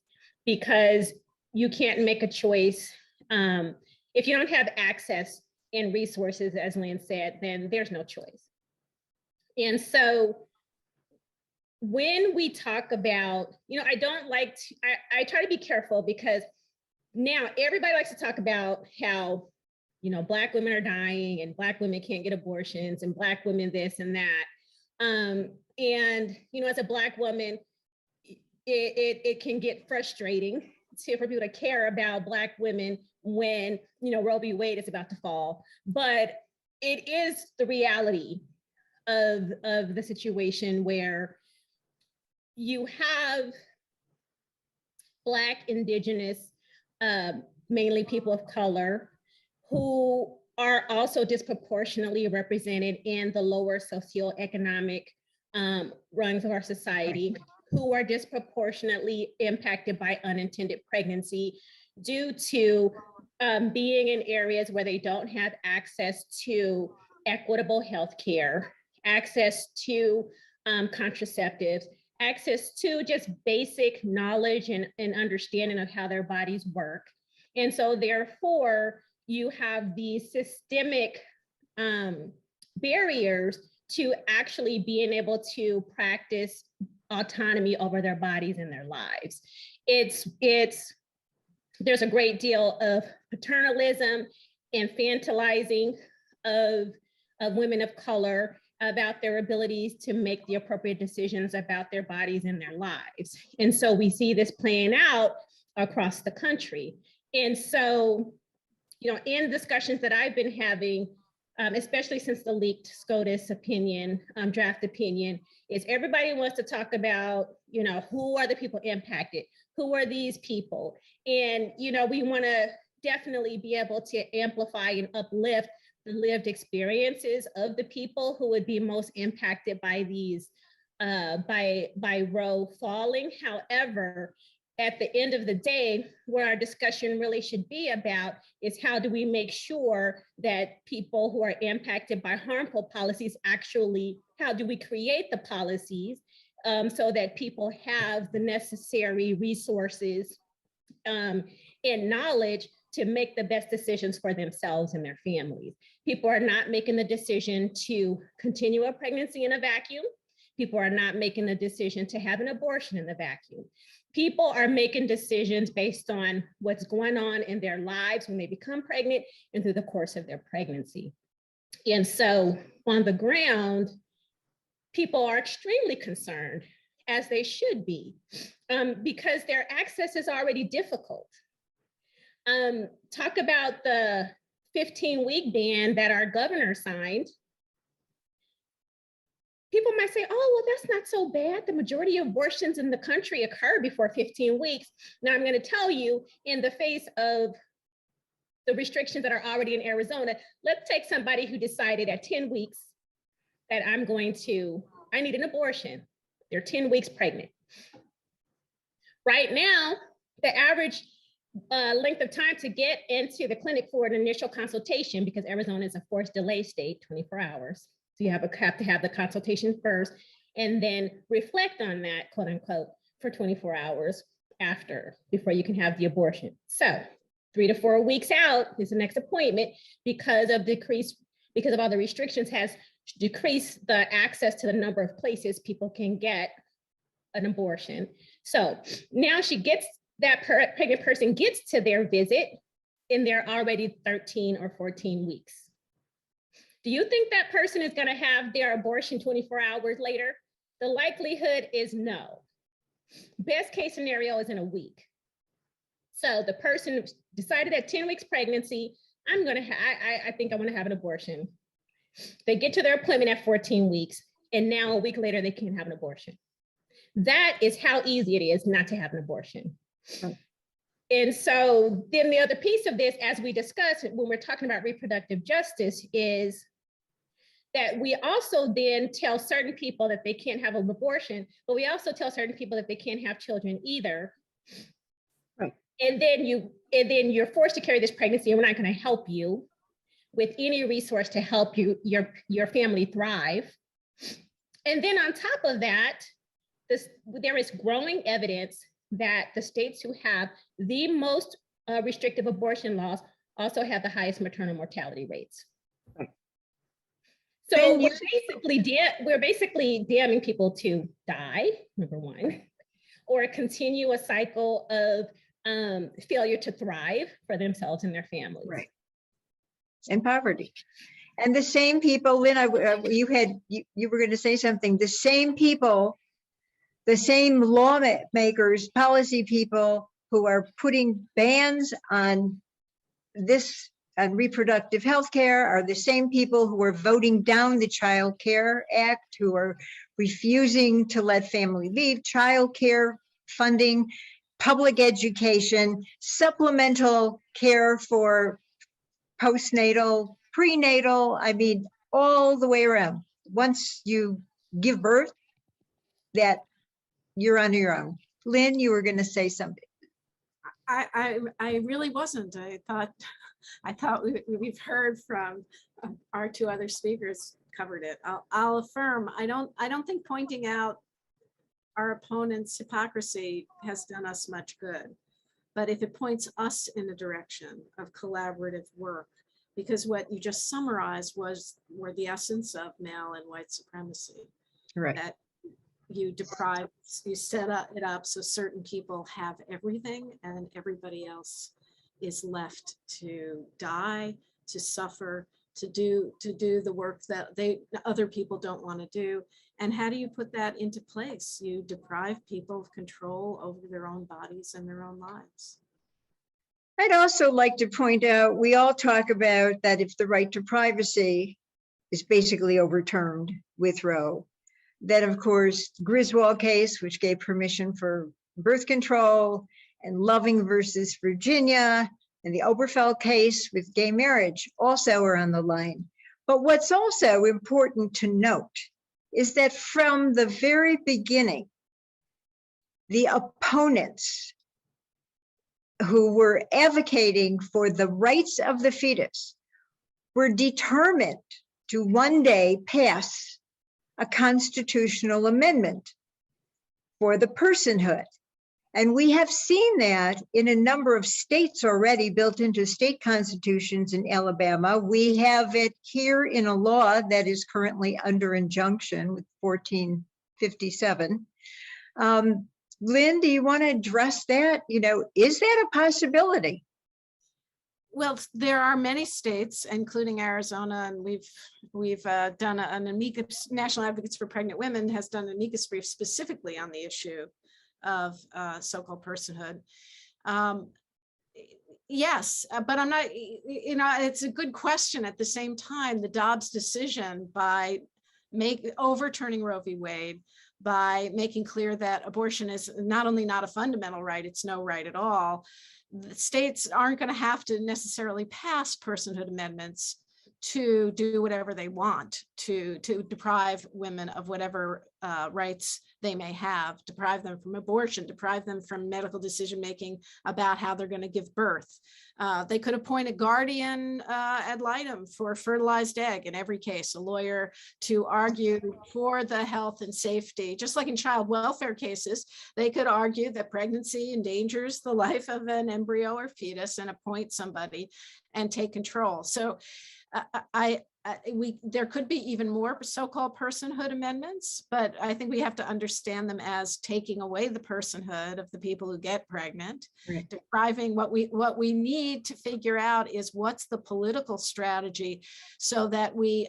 because you can't make a choice. If you don't have access and resources, as Lynn said, then there's no choice. And so when we talk about, I don't like to, I try to be careful, because now everybody likes to talk about how, Black women are dying and Black women can't get abortions and Black women this and that. And, as a Black woman, it can get frustrating for people to care about Black women when, you know, Roe v. Wade is about to fall. But it is the reality of the situation where you have Black, Indigenous, mainly people of color, who are also disproportionately represented in the lower socioeconomic rungs of our society, who are disproportionately impacted by unintended pregnancy due to being in areas where they don't have access to equitable health care, access to contraceptives, access to just basic knowledge and understanding of how their bodies work. And so therefore, you have these systemic barriers to actually being able to practice autonomy over their bodies and their lives. There's a great deal of paternalism, infantilizing of women of color about their abilities to make the appropriate decisions about their bodies and their lives. And so we see this playing out across the country. And so, you know, in discussions that I've been having, especially since the leaked SCOTUS opinion, draft opinion, is everybody wants to talk about, you know, who are the people impacted? Who are these people? And, you know, we want to definitely be able to amplify and uplift the lived experiences of the people who would be most impacted by these, by Roe falling. However, at the end of the day, what our discussion really should be about is how do we make sure that people who are impacted by harmful policies actually, how do we create the policies so that people have the necessary resources and knowledge to make the best decisions for themselves and their families. People are not making the decision to continue a pregnancy in a vacuum. People are not making the decision to have an abortion in the vacuum. People are making decisions based on what's going on in their lives when they become pregnant and through the course of their pregnancy. And so on the ground, people are extremely concerned, as they should be, because their access is already difficult. Talk about the 15-week ban that our governor signed. People might say, oh, well, that's not so bad. The majority of abortions in the country occur before 15 weeks. Now I'm going to tell you, in the face of the restrictions that are already in Arizona, let's take somebody who decided at 10 weeks that I need an abortion. They're 10 weeks pregnant. Right now, the average length of time to get into the clinic for an initial consultation, because Arizona is a forced delay state, 24 hours. So you have to have the consultation first and then reflect on that, quote unquote, for 24 hours before you can have the abortion. So 3 to 4 weeks out is the next appointment because of all the restrictions has decreased the access to the number of places people can get an abortion. So now that pregnant person gets to their visit and they're already 13 or 14 weeks. Do you think that person is going to have their abortion 24 hours later? The likelihood is no. Best case scenario is in a week. So the person decided at 10 weeks pregnancy, I think I want to have an abortion. They get to their appointment at 14 weeks, and now a week later they can't have an abortion. That is how easy it is not to have an abortion. Right. And so then the other piece of this, as we discussed when we're talking about reproductive justice, is that we also then tell certain people that they can't have an abortion, but we also tell certain people that they can't have children either. Right. And then you're forced to carry this pregnancy, and we're not going to help you with any resource to help your family thrive. And then on top of that, there is growing evidence that the states who have the most restrictive abortion laws also have the highest maternal mortality rates. So we're basically damning people to die, number one, or continue a cycle of failure to thrive for themselves and their families. Right. And poverty. And the same people, Lynn, you were going to say something. The same people, the same lawmakers, policy people who are putting bans on this, on reproductive health care, are the same people who are voting down the Child Care Act, who are refusing to let family leave, child care funding, public education, supplemental care for postnatal, prenatal, I mean, all the way around. Once you give birth, that you're on your own. Lynn, you were going to say something. I really wasn't. I thought we've heard from our two other speakers covered it. I'll affirm. I don't think pointing out our opponent's hypocrisy has done us much good. But if it points us in a direction of collaborative work, because what you just summarized were the essence of male and white supremacy. Right. That you set it up so certain people have everything and everybody else is left to die, to suffer, to do the work that other people don't want to do. And how do you put that into place? You deprive people of control over their own bodies and their own lives. I'd also like to point out, we all talk about that if the right to privacy is basically overturned with Roe, that of course, Griswold case, which gave permission for birth control, and Loving versus Virginia, and the Oberfeld case with gay marriage also are on the line. But what's also important to note is that from the very beginning, the opponents who were advocating for the rights of the fetus were determined to one day pass a constitutional amendment for the personhood. And we have seen that in a number of states already, built into state constitutions in Alabama. We have it here in a law that is currently under injunction with 1457. Lynn, do you want to address that? You know, is that a possibility? Well, there are many states, including Arizona, and we've done an amicus. National Advocates for Pregnant Women has done an amicus brief specifically on the issue of so-called personhood. Yes, but I'm not. You know, it's a good question. At the same time, the Dobbs decision by overturning Roe v. Wade, by making clear that abortion is not only not a fundamental right, it's no right at all. The states aren't going to have to necessarily pass personhood amendments to do whatever they want to deprive women of whatever rights they may have, deprive them from abortion, deprive them from medical decision-making about how they're going to give birth. They could appoint a guardian ad litem for a fertilized egg in every case, a lawyer to argue for the health and safety. Just like in child welfare cases, they could argue that pregnancy endangers the life of an embryo or fetus and appoint somebody and take control. So there could be even more so-called personhood amendments, but I think we have to understand them as taking away the personhood of the people who get pregnant, right. Depriving what we need to figure out is what's the political strategy so that we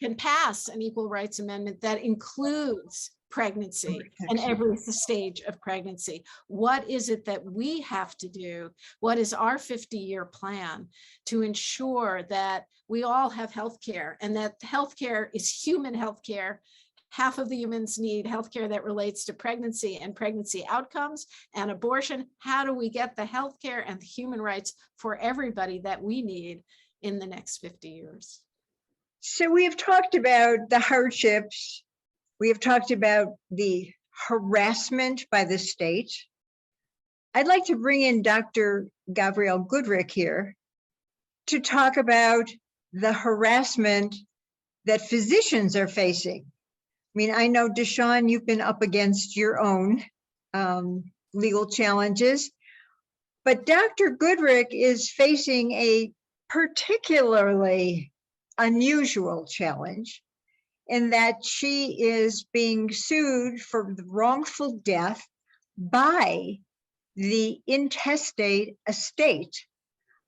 can pass an equal rights amendment that includes pregnancy and every stage of pregnancy. What is it that we have to do? What is our 50-year plan to ensure that we all have health care and that health care is human health care? Half of the humans need healthcare that relates to pregnancy and pregnancy outcomes and abortion. How do we get the healthcare and the human rights for everybody that we need in the next 50 years? So we have talked about the hardships. We have talked about the harassment by the state. I'd like to bring in Dr. Gabrielle Goodrick here to talk about the harassment that physicians are facing. I mean, I know, Deshawn, you've been up against your own legal challenges, but Dr. Goodrick is facing a particularly unusual challenge in that she is being sued for the wrongful death by the intestate estate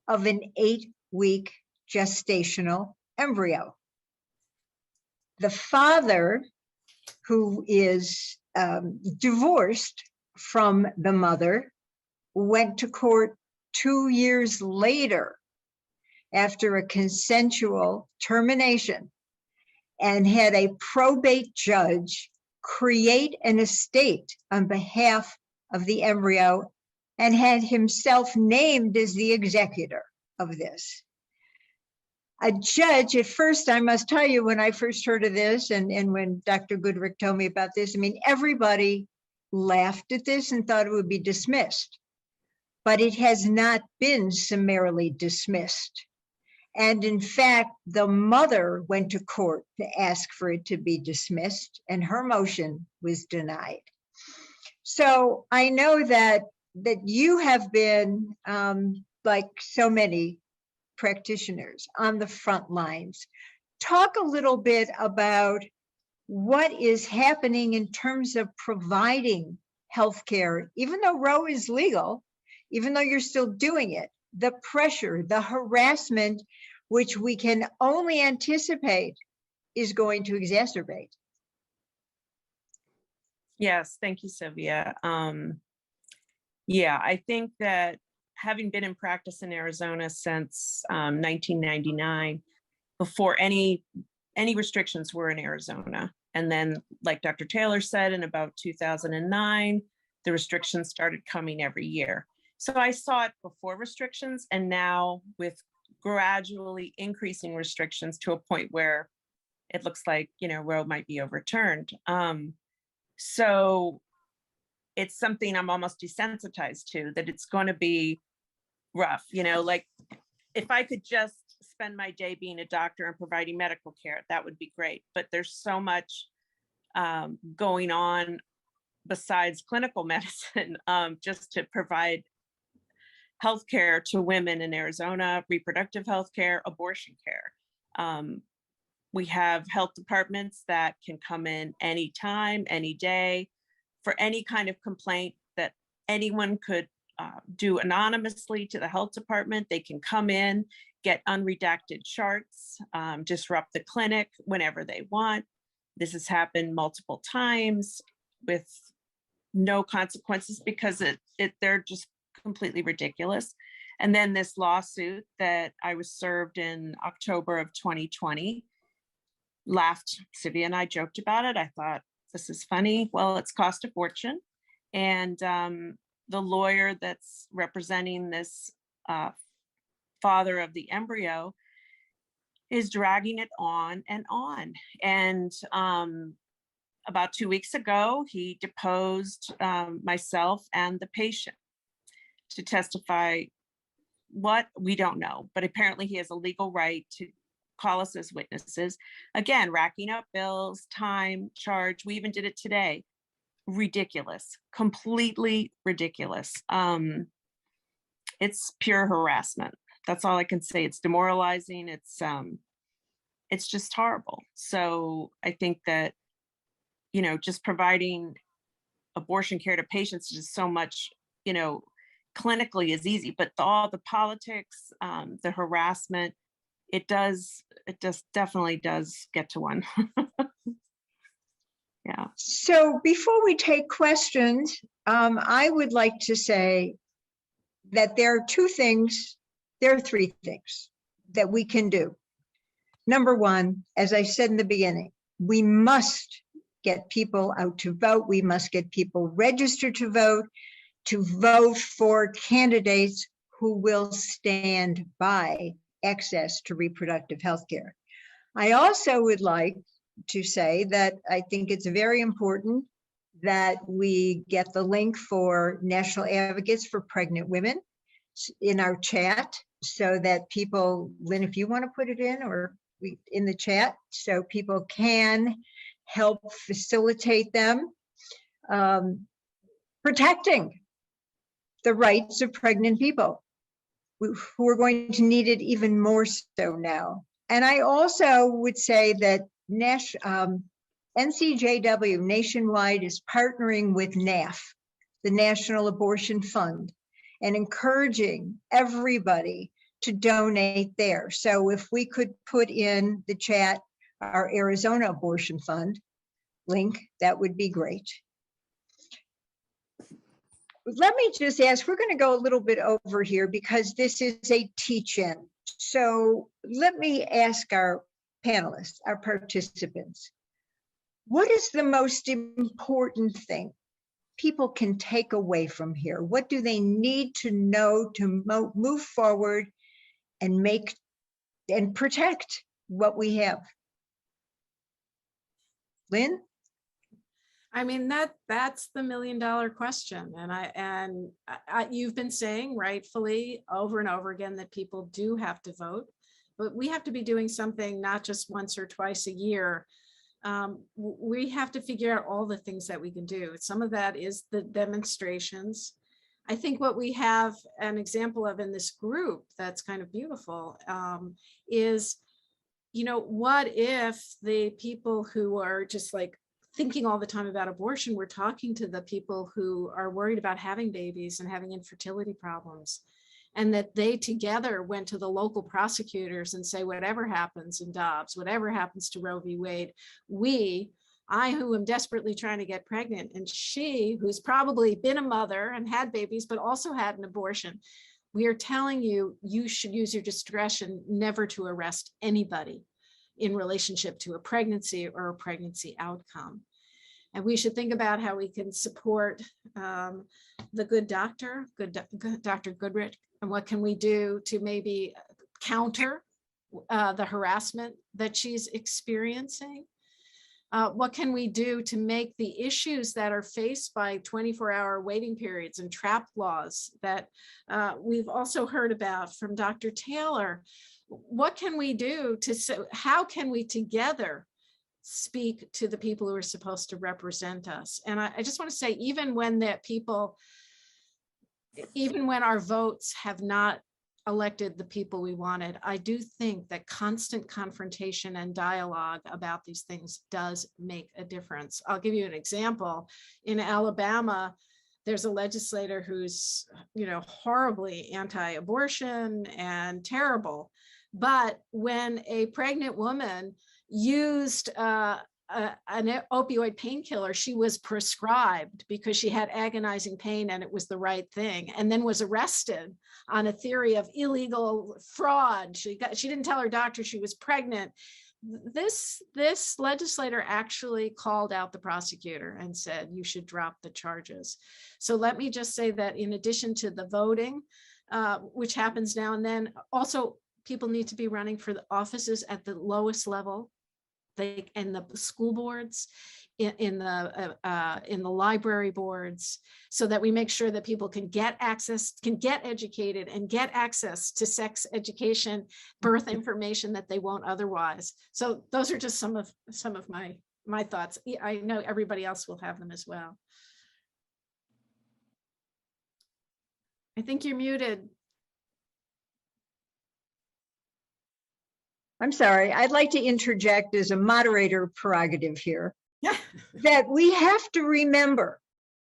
of an 8-week gestational embryo. The father, who is divorced from the mother, went to court 2 years later after a consensual termination and had a probate judge create an estate on behalf of the embryo and had himself named as the executor of this. A judge, at first, I must tell you, when I first heard of this and when Dr. Goodrick told me about this, I mean, everybody laughed at this and thought it would be dismissed. But it has not been summarily dismissed. And in fact, the mother went to court to ask for it to be dismissed, and her motion was denied. So I know that you have been, like so many practitioners, on the front lines. Talk a little bit about what is happening in terms of providing healthcare, even though Roe is legal, even though you're still doing it, the pressure, the harassment, which we can only anticipate is going to exacerbate. Yes, thank you, Sylvia. Yeah, I think that having been in practice in Arizona since 1999, before any restrictions were in Arizona, and then, like Dr. Taylor said, in about 2009, the restrictions started coming every year. So I saw it before restrictions, and now with gradually increasing restrictions to a point where it looks like, Roe might be overturned. So it's something I'm almost desensitized to, that it's going to be rough. Like if I could just spend my day being a doctor and providing medical care, that would be great. But there's so much going on besides clinical medicine, just to provide healthcare to women in Arizona, reproductive healthcare, abortion care. We have health departments that can come in anytime, any day, for any kind of complaint that anyone could do anonymously to the health department. They can come in, get unredacted charts, disrupt the clinic whenever they want. This has happened multiple times with no consequences because they're just completely ridiculous. And then this lawsuit that I was served in October of 2020, laughed, Sylvia and I joked about it. I thought, this is funny. Well, it's cost a fortune. And the lawyer that's representing this father of the embryo is dragging it on and on. And about 2 weeks ago, he deposed myself and the patient to testify. What? We don't know, but apparently he has a legal right to call us as witnesses. Again, racking up bills, time, charge. We even did it today. Ridiculous, completely ridiculous. It's pure harassment. That's all I can say. It's demoralizing. It's just horrible. So I think that, just providing abortion care to patients is just so much, clinically is easy, but all the politics, the harassment, it just definitely does get to one. Yeah. So before we take questions, I would like to say that there are three things that we can do. Number one, as I said in the beginning, we must get people out to vote. We must get people registered to vote for candidates who will stand by access to reproductive health care. I also would like to say that I think it's very important that we get the link for National Advocates for Pregnant Women in our chat, so that people, Lynn, if you want to put it in, or in the chat, so people can help facilitate them, protecting the rights of pregnant people who are going to need it even more so now. And I also would say that NCJW nationwide is partnering with NAF, the National Abortion Fund, and encouraging everybody to donate there. So if we could put in the chat our Arizona Abortion Fund link, that would be great. let me just ask, we're going to go a little bit over here because this is a teach-in. So let me ask our panelists, our participants, what is the most important thing people can take away from here? What do they need to know to move forward and make and protect what we have? Lynn? I mean, that's the $1 million question. And you've been saying rightfully over and over again that people do have to vote, but we have to be doing something not just once or twice a year. We have to figure out all the things that we can do. Some of that is the demonstrations. I think what we have an example of in this group that's kind of beautiful is, what if the people who are just like thinking all the time about abortion, we're talking to the people who are worried about having babies and having infertility problems, and that they together went to the local prosecutors and say, whatever happens in Dobbs, whatever happens to Roe v. Wade, I who am desperately trying to get pregnant, and she who's probably been a mother and had babies, but also had an abortion, we are telling you, you should use your discretion never to arrest anybody in relationship to a pregnancy or a pregnancy outcome. And we should think about how we can support the good doctor, Dr. Goodrich, and what can we do to maybe counter the harassment that she's experiencing? What can we do to make the issues that are faced by 24-hour waiting periods and trap laws that we've also heard about from Dr. Taylor? What can we do how can we together speak to the people who are supposed to represent us? And I just want to say, even when our votes have not elected the people we wanted, I do think that constant confrontation and dialogue about these things does make a difference. I'll give you an example. In Alabama, there's a legislator who's, horribly anti-abortion and terrible. But when a pregnant woman used an opioid painkiller, she was prescribed because she had agonizing pain and it was the right thing, and then was arrested on a theory of illegal fraud. She didn't tell her doctor she was pregnant. This legislator actually called out the prosecutor and said, you should drop the charges. So let me just say that in addition to the voting, which happens now and then, also people need to be running for the offices at the lowest level, and the school boards, in the library boards, so that we make sure that people can get access, can get educated, and get access to sex education, birth information that they won't otherwise. So those are just some of my thoughts. I know everybody else will have them as well. I think you're muted. I'm sorry, I'd like to interject as a moderator prerogative here, that we have to remember,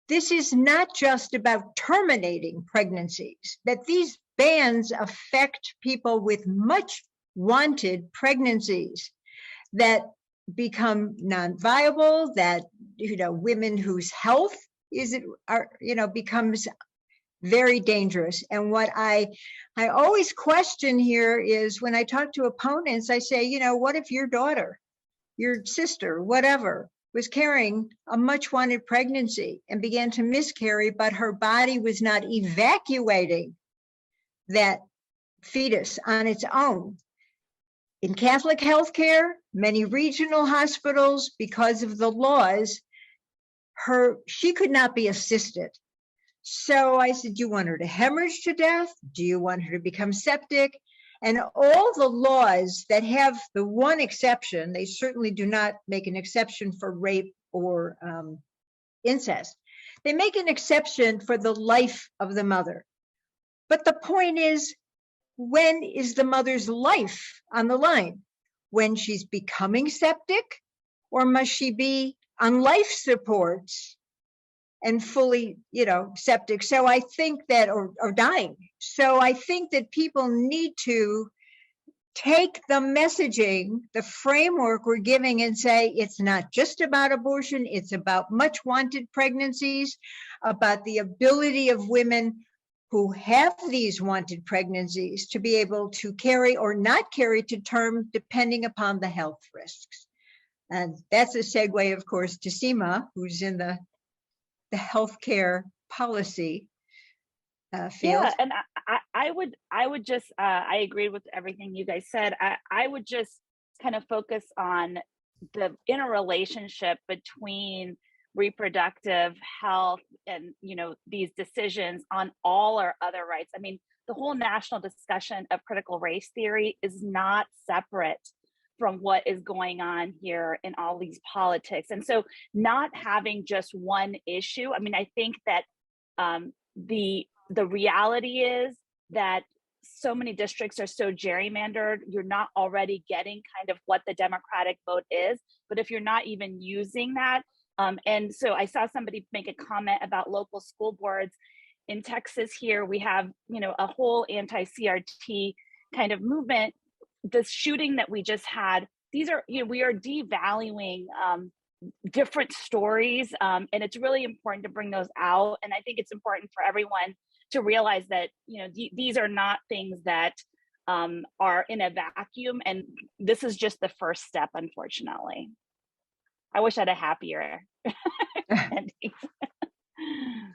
this is not just about terminating pregnancies, that these bans affect people with much wanted pregnancies that become non-viable, that, women whose health becomes very dangerous. And what I always question here is, when I talk to opponents, I say, what if your daughter, your sister, whatever, was carrying a much wanted pregnancy and began to miscarry, but her body was not evacuating that fetus on its own? In Catholic healthcare, many regional hospitals, because of the laws, she could not be assisted. So I said, do you want her to hemorrhage to death? Do you want her to become septic? And all the laws that have the one exception, they certainly do not make an exception for rape or incest. They make an exception for the life of the mother. But the point is, when is the mother's life on the line? When she's becoming septic, or must she be on life supports and fully, septic? So I think that, or dying. So I think that people need to take the messaging, the framework we're giving and say, it's not just about abortion, it's about much wanted pregnancies, about the ability of women who have these wanted pregnancies to be able to carry or not carry to term depending upon the health risks. And that's a segue, of course, to Seema, who's in the healthcare policy field. Yeah, and I would just I agree with everything you guys said. I would just kind of focus on the interrelationship between reproductive health and, you know, these decisions on all our other rights. I mean, the whole national discussion of critical race theory is not separate from what is going on here in all these politics. And so not having just one issue, I mean, I think that the reality is that so many districts are so gerrymandered, you're not already getting kind of what the Democratic vote is. But if you're not even using that, and so I saw somebody make a comment about local school boards in Texas here, we have, you know, a whole anti-CRT kind of movement. The shooting that we just had, these are, you know, we are devaluing different stories, and it's really important to bring those out. And I think it's important for everyone to realize that, you know, these are not things that are in a vacuum, and this is just the first step, unfortunately. I wish I had a happier ending.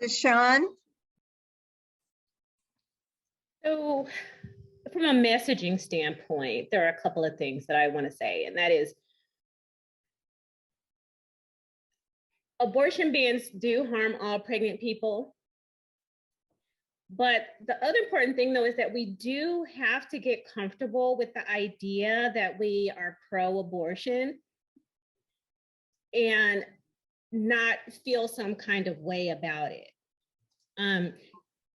Sean? So from a messaging standpoint, there are a couple of things that I want to say, and that is abortion bans do harm all pregnant people. But the other important thing, though, is that we do have to get comfortable with the idea that we are pro-abortion and not feel some kind of way about it.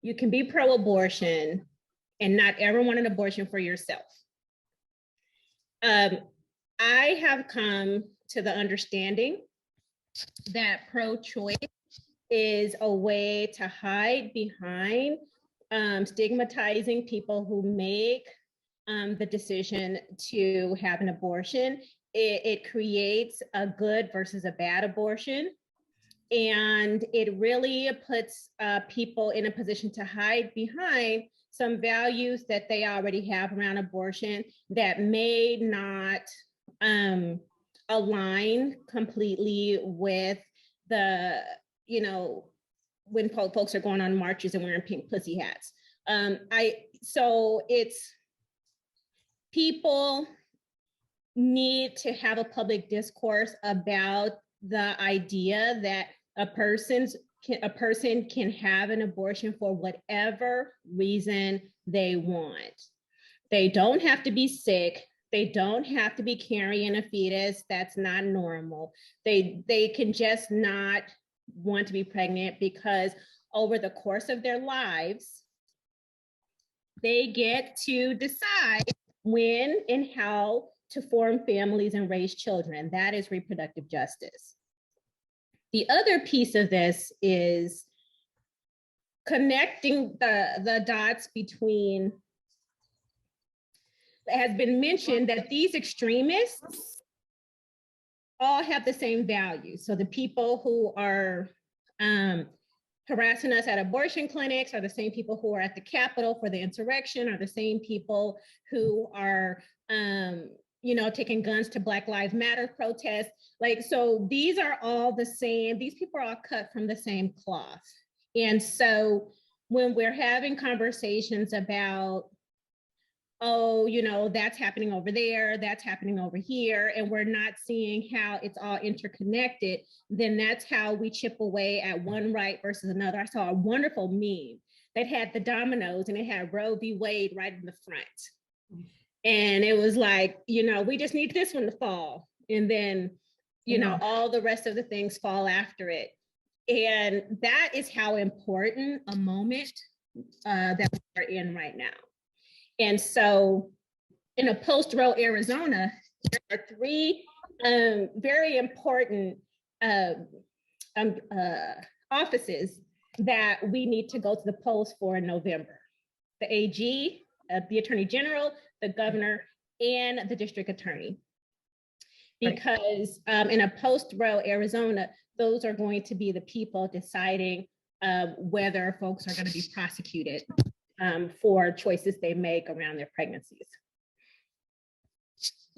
You can be pro-abortion and not ever want an abortion for yourself. I have come to the understanding that pro-choice is a way to hide behind stigmatizing people who make the decision to have an abortion. It creates a good versus a bad abortion. And it really puts people in a position to hide behind some values that they already have around abortion that may not align completely with the, you know, when folks are going on marches and wearing pink pussy hats. So it's, people need to have a public discourse about the idea that a person can have an abortion for whatever reason they want. They don't have to be sick. They don't have to be carrying a fetus that's not normal. They can just not want to be pregnant because over the course of their lives, they get to decide when and how to form families and raise children. That is reproductive justice. The other piece of this is connecting the dots between, it has been mentioned that these extremists all have the same values. So the people who are harassing us at abortion clinics are the same people who are at the Capitol for the insurrection, are the same people who are taking guns to Black Lives Matter protests. Like, so these are all the same, these people are all cut from the same cloth. And so when we're having conversations about, oh, that's happening over there, that's happening over here, and we're not seeing how it's all interconnected, then that's how we chip away at one right versus another. I saw a wonderful meme that had the dominoes and it had Roe v. Wade right in the front. And it was like, we just need this one to fall. And then, all the rest of the things fall after it. And that is how important a moment that we're in right now. And so in a post-Roe Arizona, there are three very important offices that we need to go to the polls for in November: the AG, the Attorney General, the Governor, and the district attorney. Right. Because in a post-Roe Arizona, those are going to be the people deciding whether folks are going to be prosecuted for choices they make around their pregnancies.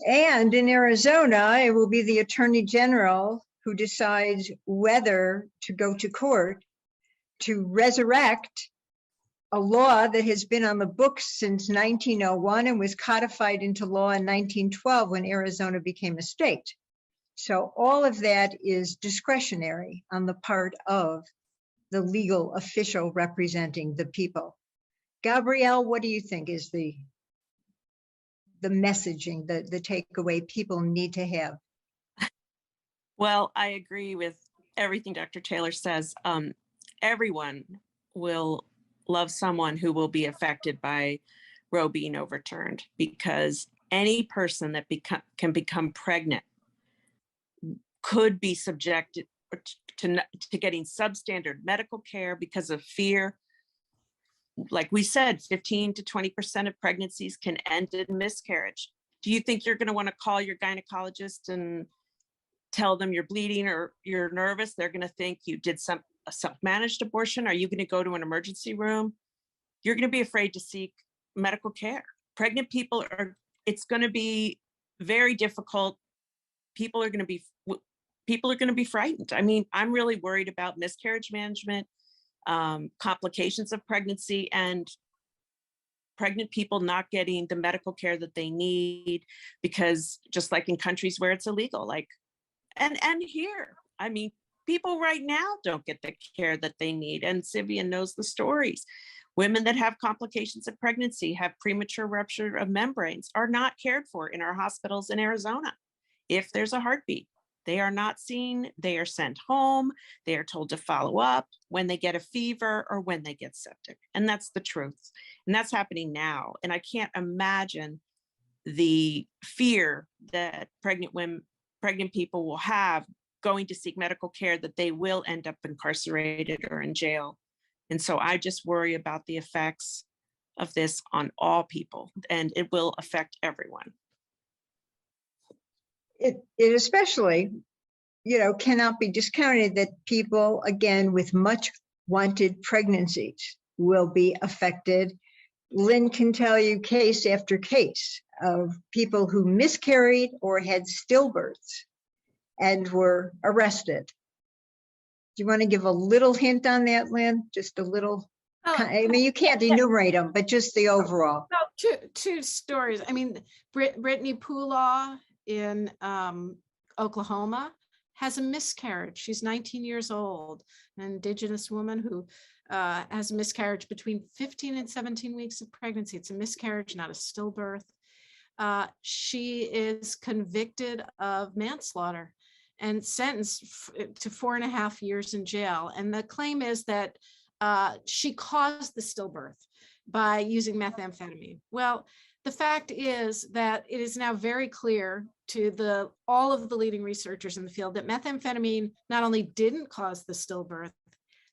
And in Arizona, it will be the Attorney General who decides whether to go to court to resurrect a law that has been on the books since 1901 and was codified into law in 1912 when Arizona became a state. So all of that is discretionary on the part of the legal official representing the people. Gabrielle, what do you think is the messaging, the takeaway people need to have? Well, I agree with everything Dr. Taylor says. Everyone will love someone who will be affected by Roe being overturned, because any person that can become pregnant could be subjected to getting substandard medical care because of fear. Like we said, 15 to 20% of pregnancies can end in miscarriage. Do you think you're going to want to call your gynecologist and tell them you're bleeding or you're nervous? They're going to think you did a self-managed abortion. Are you going to go to an emergency room? You're going to be afraid to seek medical care. Pregnant people it's going to be very difficult. People are going to be frightened. I mean, I'm really worried about miscarriage management, complications of pregnancy, and pregnant people not getting the medical care that they need, because just like in countries where it's illegal, like, and here, I mean, people right now don't get the care that they need. And Sivian knows the stories. Women that have complications of pregnancy, have premature rupture of membranes, are not cared for in our hospitals in Arizona. If there's a heartbeat, they are not seen, they are sent home, they are told to follow up when they get a fever or when they get septic. And that's the truth. And that's happening now. And I can't imagine the fear that pregnant people will have going to seek medical care, that they will end up incarcerated or in jail. And so I just worry about the effects of this on all people, and it will affect everyone. It especially, cannot be discounted that people, again, with much wanted pregnancies will be affected. Lynn can tell you case after case of people who miscarried or had stillbirths and were arrested. Do you want to give a little hint on that, Lynn? Just a little. I mean, you can't enumerate them, but just the overall. Two stories. I mean, Brittany Poolaw in Oklahoma has a miscarriage. She's 19 years old, an Indigenous woman who has a miscarriage between 15 and 17 weeks of pregnancy. It's a miscarriage, not a stillbirth. She is convicted of manslaughter and sentenced to 4.5 years in jail. And the claim is that she caused the stillbirth by using methamphetamine. Well, the fact is that it is now very clear to all of the leading researchers in the field that methamphetamine not only didn't cause the stillbirth,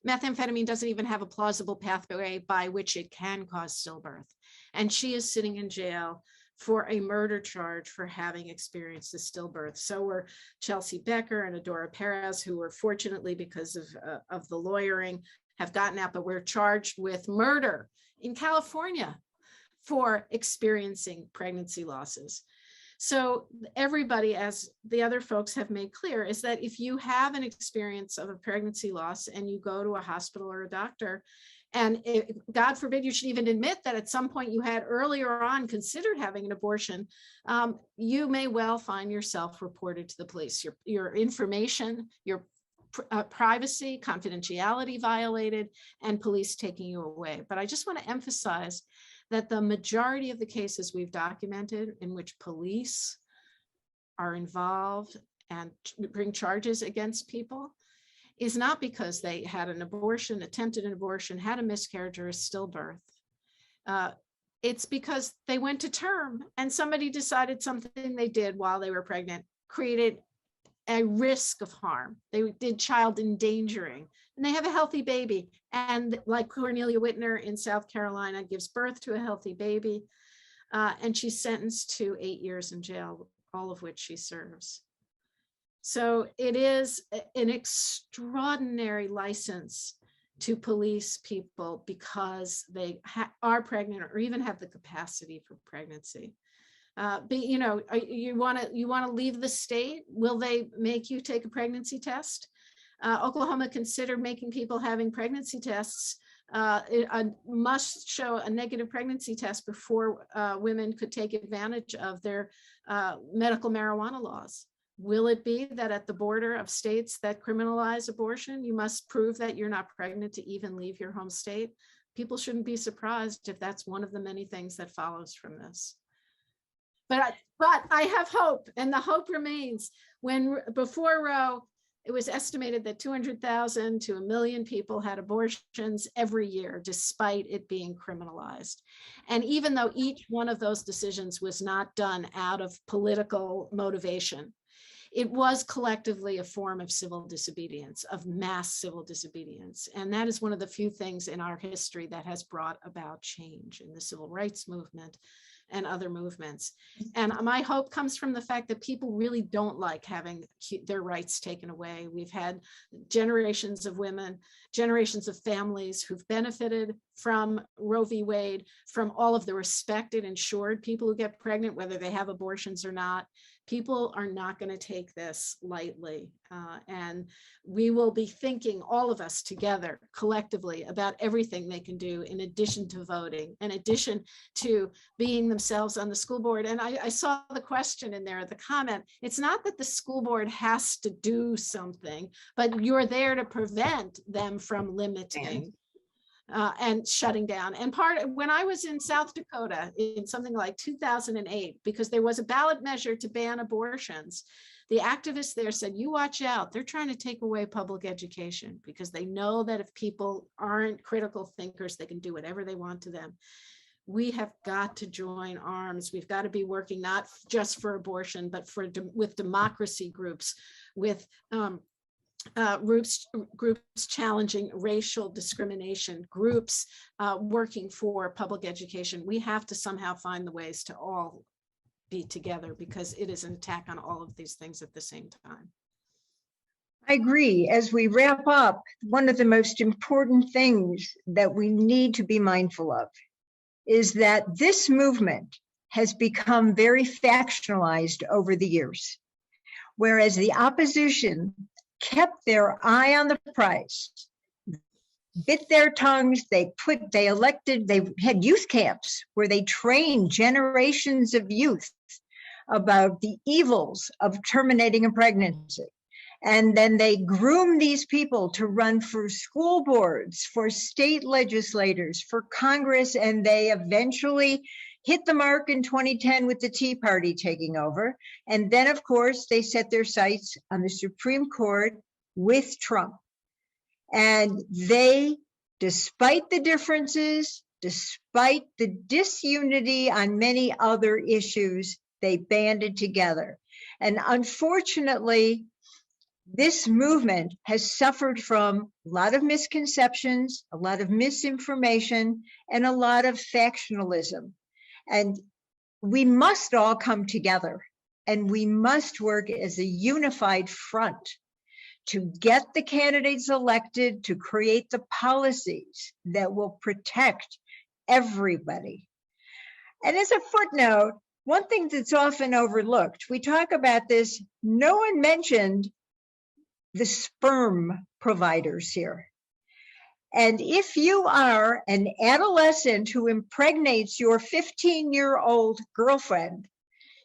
methamphetamine doesn't even have a plausible pathway by which it can cause stillbirth. And she is sitting in jail for a murder charge for having experienced a stillbirth. So were Chelsea Becker and Adora Perez, who were fortunately, because of the lawyering, have gotten out, but we're charged with murder in California for experiencing pregnancy losses. So everybody, as the other folks have made clear, is that if you have an experience of a pregnancy loss and you go to a hospital or a doctor, and God forbid you should even admit that at some point you had earlier on considered having an abortion, you may well find yourself reported to the police. Your information, your privacy, confidentiality violated, and police taking you away. But I just want to emphasize that the majority of the cases we've documented in which police are involved and bring charges against people is not because they had an abortion, attempted an abortion, had a miscarriage or a stillbirth. It's because they went to term and somebody decided something they did while they were pregnant created a risk of harm. They did child endangering, and they have a healthy baby. And like Cornelia Whitner in South Carolina gives birth to a healthy baby. and she's sentenced to 8 years in jail, all of which she serves. So it is an extraordinary license to police people because they are pregnant or even have the capacity for pregnancy. You know, you want to leave the state? Will they make you take a pregnancy test? Oklahoma considered making people having pregnancy tests must show a negative pregnancy test before women could take advantage of their medical marijuana laws. Will it be that at the border of states that criminalize abortion, you must prove that you're not pregnant to even leave your home state? People shouldn't be surprised if that's one of the many things that follows from this. But I have hope, and the hope remains. Before Roe, it was estimated that 200,000 to 1 million people had abortions every year, despite it being criminalized. And even though each one of those decisions was not done out of political motivation, it was collectively a form of civil disobedience, of mass civil disobedience. And that is one of the few things in our history that has brought about change in the civil rights movement and other movements. And my hope comes from the fact that people really don't like having their rights taken away. We've had generations of women, generations of families who've benefited from Roe v. Wade, from all of the respected, insured people who get pregnant, whether they have abortions or not. People are not going to take this lightly. And we will be thinking, all of us together, collectively, about everything they can do in addition to voting, in addition to being themselves on the school board. And I saw the question in there, the comment. It's not that the school board has to do something, but you're there to prevent them from limiting and shutting down. And when I was in South Dakota in something like 2008, because there was a ballot measure to ban abortions, the activists there said, you watch out, they're trying to take away public education because they know that if people aren't critical thinkers, they can do whatever they want to them. We have got to join arms. We've got to be working not just for abortion, but with democracy groups, with groups challenging racial discrimination, groups working for public education. We have to somehow find the ways to all be together because it is an attack on all of these things at the same time. I agree. As we wrap up, one of the most important things that we need to be mindful of is that this movement has become very factionalized over the years, whereas the opposition kept their eye on the prize, bit their tongues, they had youth camps where they trained generations of youth about the evils of terminating a pregnancy. And then they groomed these people to run for school boards, for state legislators, for Congress, and they eventually hit the mark in 2010 with the Tea Party taking over. And then, of course, they set their sights on the Supreme Court with Trump. And they, despite the differences, despite the disunity on many other issues, they banded together. And unfortunately, this movement has suffered from a lot of misconceptions, a lot of misinformation, and a lot of factionalism. And we must all come together and we must work as a unified front to get the candidates elected, to create the policies that will protect everybody. And as a footnote, one thing that's often overlooked, we talk about this, no one mentioned the sperm providers here. And if you are an adolescent who impregnates your 15-year-old girlfriend,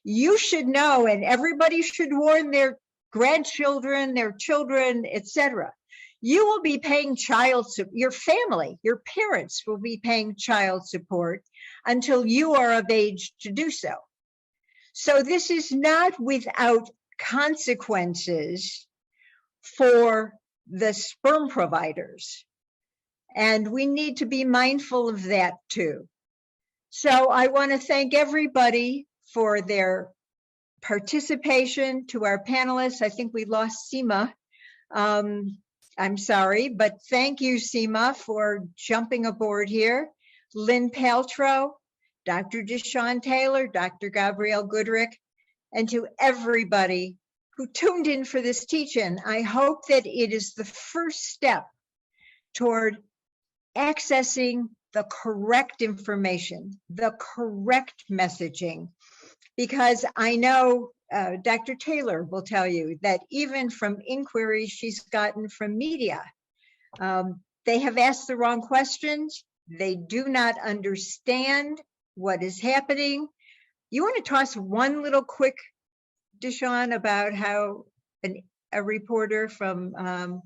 you should know, and everybody should warn their grandchildren, their children, etc. You will be paying child support, your family, your parents will be paying child support until you are of age to do so. So this is not without consequences for the sperm providers. And we need to be mindful of that too. So I want to thank everybody for their participation. To our panelists, I think we lost Seema. I'm sorry, but thank you, Seema, for jumping aboard here. Lynn Paltrow, Dr. Deshaun Taylor, Dr. Gabrielle Goodrick, and to everybody who tuned in for this teach-in. I hope that it is the first step toward accessing the correct information, the correct messaging, because I know Dr. Taylor will tell you that even from inquiries she's gotten from media, they have asked the wrong questions. They do not understand what is happening. You want to toss one little quick, Deshaun, about how a reporter from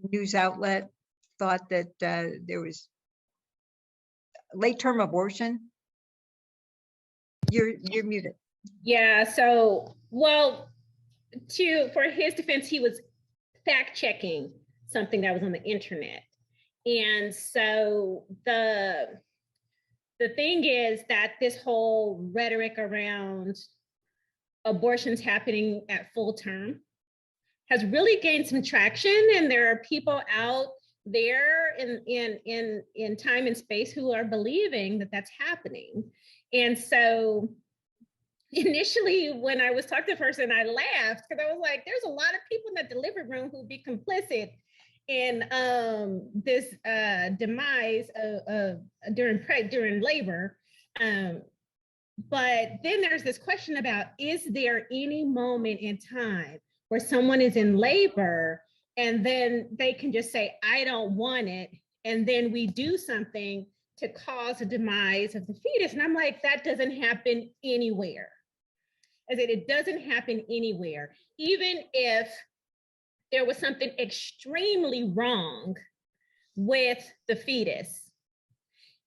news outlet thought that there was late-term abortion? You're muted. Yeah, so, well, for his defense, he was fact checking something that was on the internet. And so the thing is that this whole rhetoric around abortions happening at full term has really gained some traction, and there are people out there in time and space who are believing that that's happening. And so initially, when I was talking to the person, I laughed because I was like, there's a lot of people in the delivery room who'd be complicit in this demise during labor. But then there's this question about, is there any moment in time where someone is in labor and then they can just say, I don't want it, and then we do something to cause a demise of the fetus? And I'm like, that doesn't happen anywhere. I said, it doesn't happen anywhere. Even if there was something extremely wrong with the fetus,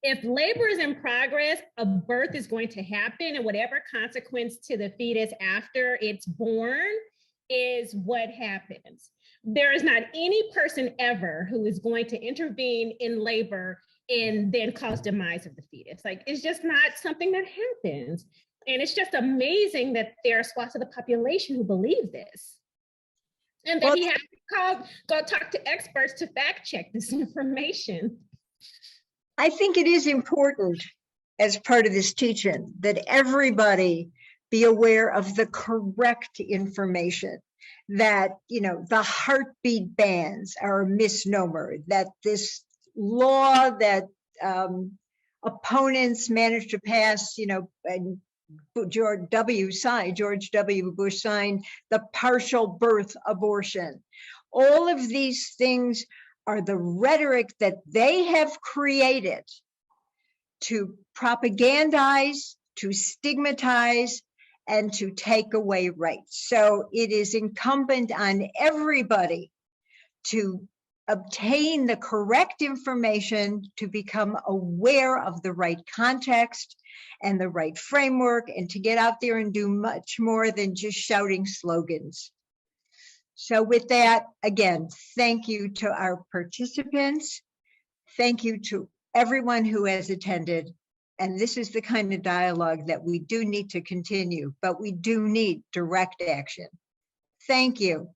if labor is in progress, a birth is going to happen, and whatever consequence to the fetus after it's born is what happens. There is not any person ever who is going to intervene in labor and then cause demise of the fetus. Like, it's just not something that happens. And it's just amazing that there are swaths of the population who believe this. And that he has to go talk to experts to fact check this information. I think it is important as part of this teach-in that everybody be aware of the correct information, that, you know, the heartbeat bans are a misnomer, that this law that opponents managed to pass, you know, and George W. Bush signed, the partial birth abortion. All of these things are the rhetoric that they have created to propagandize, to stigmatize, and to take away rights. So it is incumbent on everybody to obtain the correct information, to become aware of the right context and the right framework, and to get out there and do much more than just shouting slogans. So with that, again, thank you to our participants. Thank you to everyone who has attended. And this is the kind of dialogue that we do need to continue, but we do need direct action. Thank you.